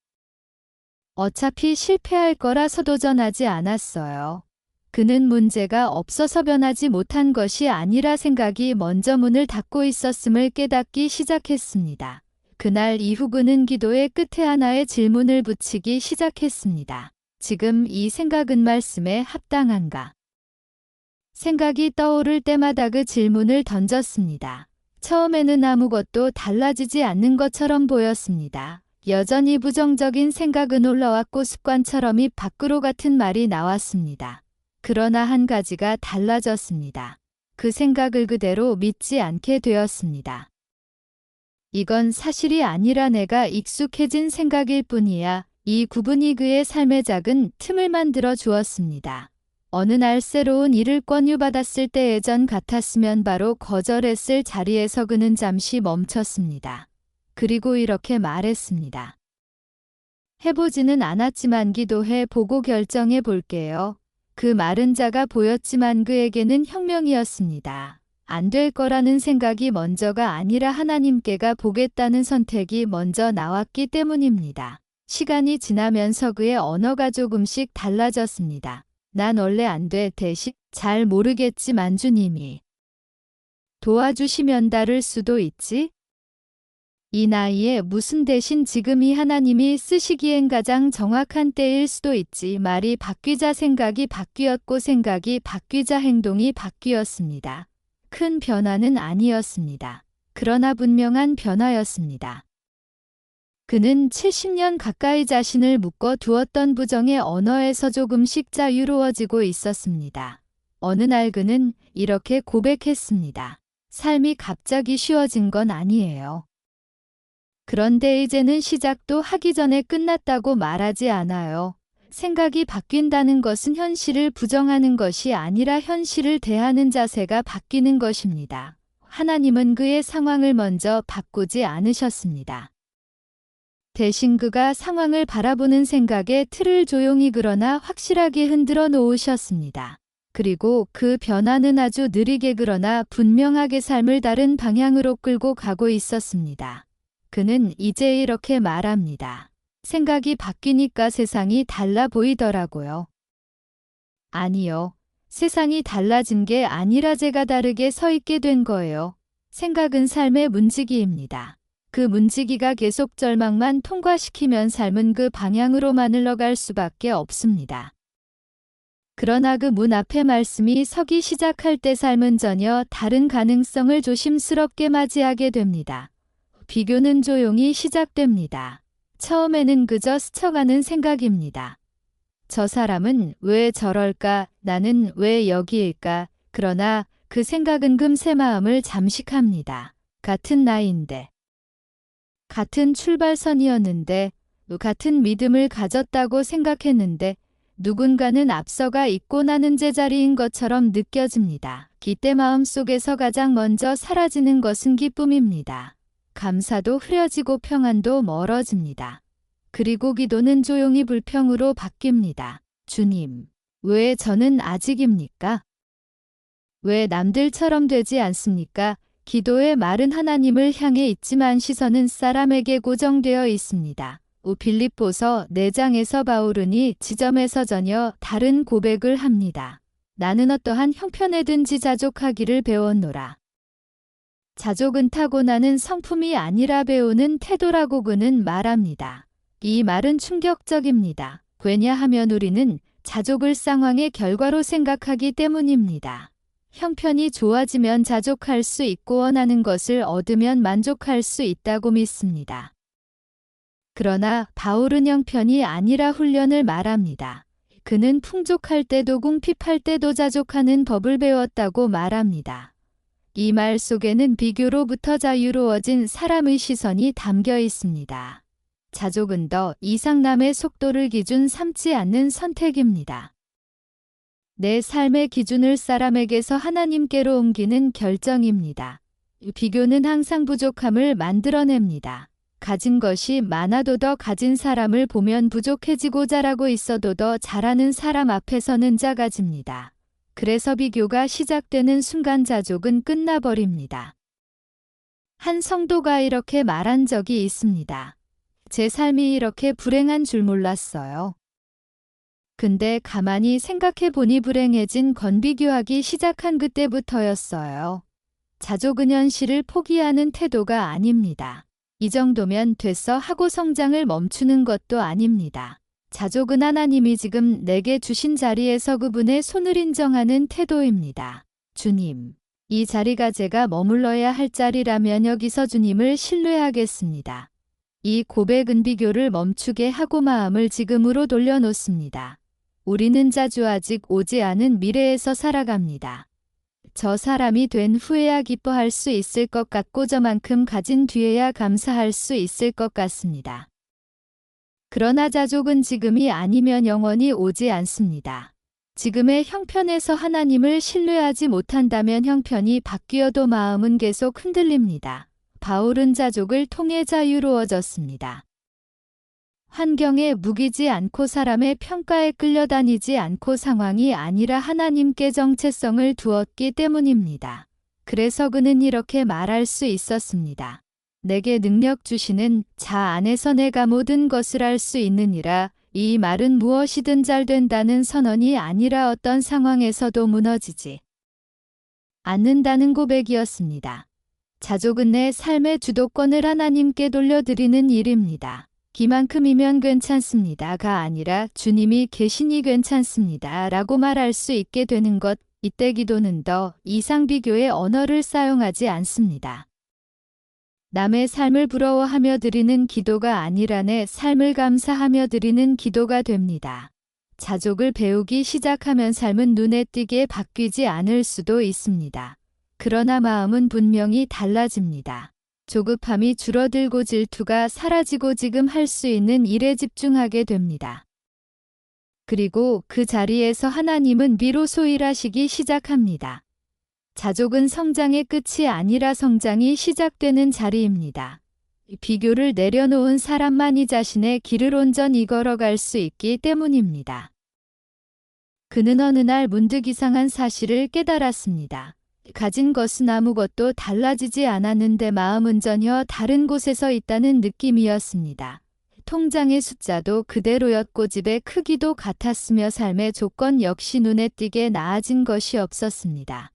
Speaker 1: 어차피 실패할 거라서 도전하지 않았어요. 그는 문제가 없어서 변하지 못한 것이 아니라 생각이 먼저 문을 닫고 있었음을 깨닫기 시작했습니다. 그날 이후 그는 기도의 끝에 하나의 질문을 붙이기 시작했습니다. 지금 이 생각은 말씀에 합당한가? 생각이 떠오를 때마다 그 질문을 던졌습니다. 처음에는 아무것도 달라지지 않는 것처럼 보였습니다. 여전히 부정적인 생각은 올라왔고 습관처럼 입 밖으로 같은 말이 나왔습니다. 그러나 한 가지가 달라졌습니다. 그 생각을 그대로 믿지 않게 되었습니다. 이건 사실이 아니라 내가 익숙해진 생각일 뿐이야. 이 구분이 그의 삶의 작은 틈을 만들어 주었습니다. 어느 날 새로운 일을 권유받았을 때 예전 같았으면 바로 거절했을 자리에서 그는 잠시 멈췄습니다. 그리고 이렇게 말했습니다. 해보지는 않았지만 기도해 보고 결정해 볼게요. 그 마른 자가 보였지만 그에게는 혁명이었습니다. 안 될 거라는 생각이 먼저가 아니라 하나님께가 보겠다는 선택이 먼저 나왔기 때문입니다. 시간이 지나면서 그의 언어가 조금씩 달라졌습니다. 난 원래 안 돼 대신 잘 모르겠지만 주님이 도와주시면 다를 수도 있지? 이 나이에 무슨 대신 지금이 하나님이 쓰시기엔 가장 정확한 때일 수도 있지. 말이 바뀌자 생각이 바뀌었고 생각이 바뀌자 행동이 바뀌었습니다. 큰 변화는 아니었습니다. 그러나 분명한 변화였습니다. 그는 70년 가까이 자신을 묶어 두었던 부정의 언어에서 조금씩 자유로워지고 있었습니다. 어느 날 그는 이렇게 고백했습니다. 삶이 갑자기 쉬워진 건 아니에요. 그런데 이제는 시작도 하기 전에 끝났다고 말하지 않아요. 생각이 바뀐다는 것은 현실을 부정하는 것이 아니라 현실을 대하는 자세가 바뀌는 것입니다. 하나님은 그의 상황을 먼저 바꾸지 않으셨습니다. 대신 그가 상황을 바라보는 생각의 틀을 조용히 그러나 확실하게 흔들어 놓으셨습니다. 그리고 그 변화는 아주 느리게 그러나 분명하게 삶을 다른 방향으로 끌고 가고 있었습니다. 그는 이제 이렇게 말합니다. 생각이 바뀌니까 세상이 달라 보이더라고요. 아니요. 세상이 달라진 게 아니라 제가 다르게 서 있게 된 거예요. 생각은 삶의 문지기입니다. 그 문지기가 계속 절망만 통과시키면 삶은 그 방향으로만 흘러갈 수밖에 없습니다. 그러나 그 문 앞에 말씀이 서기 시작할 때 삶은 전혀 다른 가능성을 조심스럽게 맞이하게 됩니다. 비교는 조용히 시작됩니다. 처음에는 그저 스쳐가는 생각입니다. 저 사람은 왜 저럴까? 나는 왜 여기일까? 그러나 그 생각은 금세 마음을 잠식합니다. 같은 나이인데, 같은 출발선이었는데, 같은 믿음을 가졌다고 생각했는데 누군가는 앞서가 있고 나는 제자리인 것처럼 느껴집니다. 이때 마음속에서 가장 먼저 사라지는 것은 기쁨입니다. 감사도 흐려지고 평안도 멀어집니다. 그리고 기도는 조용히 불평으로 바뀝니다. 주님, 왜 저는 아직입니까? 왜 남들처럼 되지 않습니까? 기도의 말은 하나님을 향해 있지만 시선은 사람에게 고정되어 있습니다. 빌립보서 4장에서 바울은 이 지점에서 전혀 다른 고백을 합니다. 나는 어떠한 형편에든지 자족하기를 배웠노라. 자족은 타고나는 성품이 아니라 배우는 태도라고 그는 말합니다. 이 말은 충격적입니다. 왜냐하면 우리는 자족을 상황의 결과로 생각하기 때문입니다. 형편이 좋아지면 자족할 수 있고 원하는 것을 얻으면 만족할 수 있다고 믿습니다. 그러나 바울은 형편이 아니라 훈련을 말합니다. 그는 풍족할 때도 궁핍할 때도 자족하는 법을 배웠다고 말합니다. 이 말 속에는 비교로부터 자유로워진 사람의 시선이 담겨 있습니다. 자족은 더 이상 남의 속도를 기준 삼지 않는 선택입니다. 내 삶의 기준을 사람에게서 하나님께로 옮기는 결정입니다. 비교는 항상 부족함을 만들어냅니다. 가진 것이 많아도 더 가진 사람을 보면 부족해지고 잘하고 있어도 더 잘하는 사람 앞에서는 작아집니다. 그래서 비교가 시작되는 순간 자족은 끝나버립니다. 한 성도가 이렇게 말한 적이 있습니다. 제 삶이 이렇게 불행한 줄 몰랐어요. 근데 가만히 생각해 보니 불행해진 건 비교하기 시작한 그때부터였어요. 자족은 현실을 포기하는 태도가 아닙니다. 이 정도면 됐어 하고 성장을 멈추는 것도 아닙니다. 자족은 하나님이 지금 내게 주신 자리에서 그분의 손을 인정하는 태도입니다. 주님, 이 자리가 제가 머물러야 할 자리라면 여기서 주님을 신뢰하겠습니다. 이 고백은 비교를 멈추게 하고 마음을 지금으로 돌려놓습니다. 우리는 자주 아직 오지 않은 미래에서 살아갑니다. 저 사람이 된 후에야 기뻐할 수 있을 것 같고 저만큼 가진 뒤에야 감사할 수 있을 것 같습니다. 그러나 자족은 지금이 아니면 영원히 오지 않습니다. 지금의 형편에서 하나님을 신뢰하지 못한다면 형편이 바뀌어도 마음은 계속 흔들립니다. 바울은 자족을 통해 자유로워졌습니다. 환경에 무기지 않고 사람의 평가에 끌려다니지 않고 상황이 아니라 하나님께 정체성을 두었기 때문입니다. 그래서 그는 이렇게 말할 수 있었습니다. 내게 능력 주시는 자 안에서 내가 모든 것을 할 수 있느니라. 이 말은 무엇이든 잘 된다는 선언이 아니라 어떤 상황에서도 무너지지 않는다는 고백이었습니다. 자족은 내 삶의 주도권을 하나님께 돌려드리는 일입니다. 기만큼이면 괜찮습니다가 아니라 주님이 계시니 괜찮습니다 라고 말할 수 있게 되는 것. 이때 기도는 더 이상 비교의 언어를 사용하지 않습니다. 남의 삶을 부러워하며 드리는 기도가 아니라 내 삶을 감사하며 드리는 기도가 됩니다. 자족을 배우기 시작하면 삶은 눈에 띄게 바뀌지 않을 수도 있습니다. 그러나 마음은 분명히 달라집니다. 조급함이 줄어들고 질투가 사라지고 지금 할 수 있는 일에 집중하게 됩니다. 그리고 그 자리에서 하나님은 비로소 일하시기 시작합니다. 자족은 성장의 끝이 아니라 성장이 시작되는 자리입니다. 비교를 내려놓은 사람만이 자신의 길을 온전히 걸어갈 수 있기 때문입니다. 그는 어느 날 문득 이상한 사실을 깨달았습니다. 가진 것은 아무것도 달라지지 않았는데 마음은 전혀 다른 곳에서 있다는 느낌이었습니다. 통장의 숫자도 그대로였고 집의 크기도 같았으며 삶의 조건 역시 눈에 띄게 나아진 것이 없었습니다.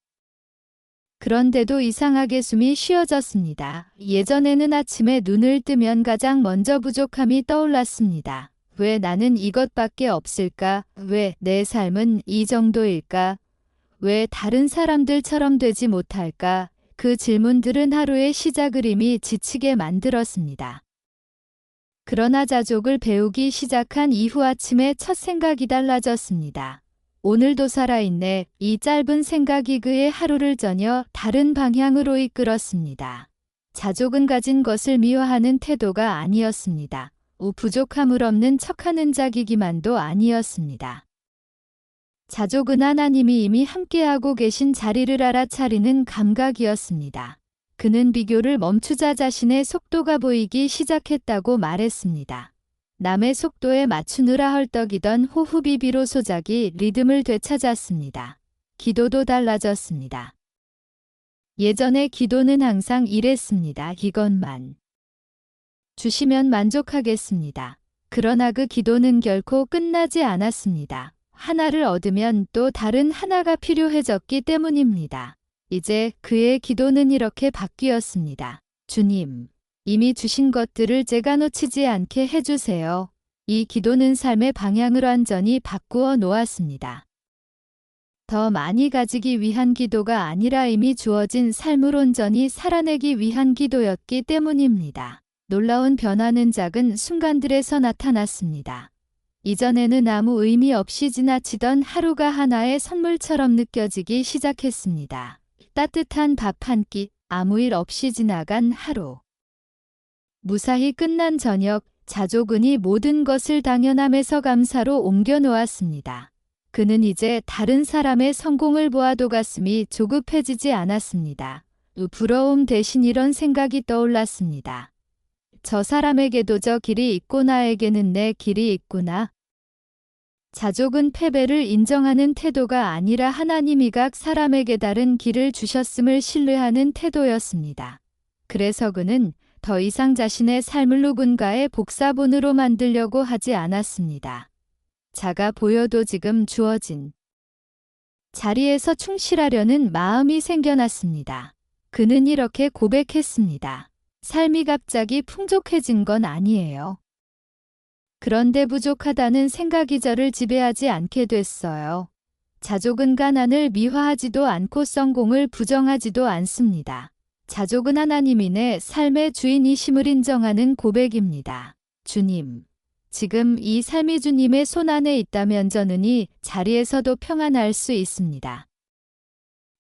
Speaker 1: 그런데도 이상하게 숨이 쉬어졌습니다. 예전에는 아침에 눈을 뜨면 가장 먼저 부족함이 떠올랐습니다. 왜 나는 이것밖에 없을까? 왜 내 삶은 이 정도일까? 왜 다른 사람들처럼 되지 못할까? 그 질문들은 하루의 시작을 이미 지치게 만들었습니다. 그러나 자족을 배우기 시작한 이후 아침에 첫 생각이 달라졌습니다. 오늘도 살아있네. 이 짧은 생각이 그의 하루를 전혀 다른 방향으로 이끌었습니다. 자족은 가진 것을 미워하는 태도가 아니었습니다. 부족함을 없는 척하는 자기기만도 아니었습니다. 자족은 하나님이 이미 함께하고 계신 자리를 알아차리는 감각이었습니다. 그는 비교를 멈추자 자신의 속도가 보이기 시작했다고 말했습니다. 남의 속도에 맞추느라 헐떡이던 호흡이 비로소 자기 리듬을 되찾았습니다. 기도도 달라졌습니다. 예전에 기도는 항상 이랬습니다. 이것만 주시면 만족하겠습니다. 그러나 그 기도는 결코 끝나지 않았습니다. 하나를 얻으면 또 다른 하나가 필요해졌기 때문입니다. 이제 그의 기도는 이렇게 바뀌었습니다. 주님, 이미 주신 것들을 제가 놓치지 않게 해주세요. 이 기도는 삶의 방향을 완전히 바꾸어 놓았습니다. 더 많이 가지기 위한 기도가 아니라 이미 주어진 삶을 온전히 살아내기 위한 기도였기 때문입니다. 놀라운 변화는 작은 순간들에서 나타났습니다. 이전에는 아무 의미 없이 지나치던 하루가 하나의 선물처럼 느껴지기 시작했습니다. 따뜻한 밥 한 끼, 아무 일 없이 지나간 하루. 무사히 끝난 저녁, 자조근이 모든 것을 당연함에서 감사로 옮겨 놓았습니다. 그는 이제 다른 사람의 성공을 보아도 가슴이 조급해지지 않았습니다. 부러움 대신 이런 생각이 떠올랐습니다. 저 사람에게도 저 길이 있고 나에게는 내 길이 있구나. 자족은 패배를 인정하는 태도가 아니라 하나님이 각 사람에게 다른 길을 주셨음을 신뢰하는 태도였습니다. 그래서 그는 더 이상 자신의 삶을 누군가의 복사본으로 만들려고 하지 않았습니다. 작아 보여도 지금 주어진 자리에서 충실하려는 마음이 생겨났습니다. 그는 이렇게 고백했습니다. 삶이 갑자기 풍족해진 건 아니에요. 그런데 부족하다는 생각이 저를 지배하지 않게 됐어요. 자족은 가난을 미화하지도 않고 성공을 부정하지도 않습니다. 자족은 하나님이 내 삶의 주인이심을 인정하는 고백입니다. 주님, 지금 이 삶이 주님의 손 안에 있다면 저는 이 자리에서도 평안할 수 있습니다.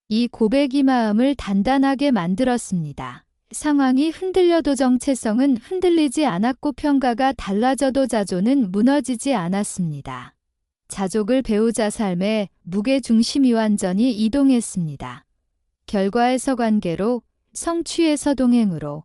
Speaker 1: 이 고백이 마음을 단단하게 만들었습니다. 상황이 흔들려도 정체성은 흔들리지 않았고 평가가 달라져도 자존은 무너지지 않았습니다. 자족을 배우자 삶의 무게중심이 완전히 이동했습니다. 결과에서 관계로, 성취에서 동행으로.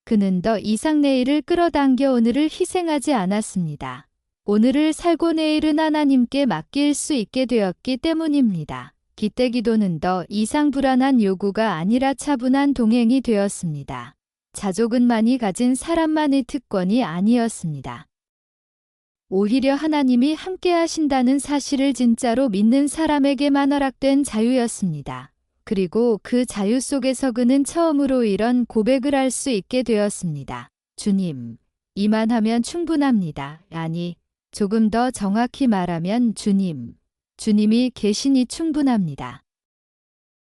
Speaker 1: 그는 더 이상 내일을 끌어당겨 오늘을 희생하지 않았습니다. 오늘을 살고 내일은 하나님께 맡길 수 있게 되었기 때문입니다. 기대 기도는 더 이상 불안한 요구가 아니라 차분한 동행이 되었습니다. 자족은 많이 가진 사람만의 특권이 아니었습니다. 오히려 하나님이 함께 하신다는 사실을 진짜로 믿는 사람에게만 허락된 자유였습니다. 그리고 그 자유 속에서 그는 처음으로 이런 고백을 할 수 있게 되었습니다. 주님, 이만하면 충분합니다. 아니, 조금 더 정확히 말하면 주님이 계시니 충분합니다.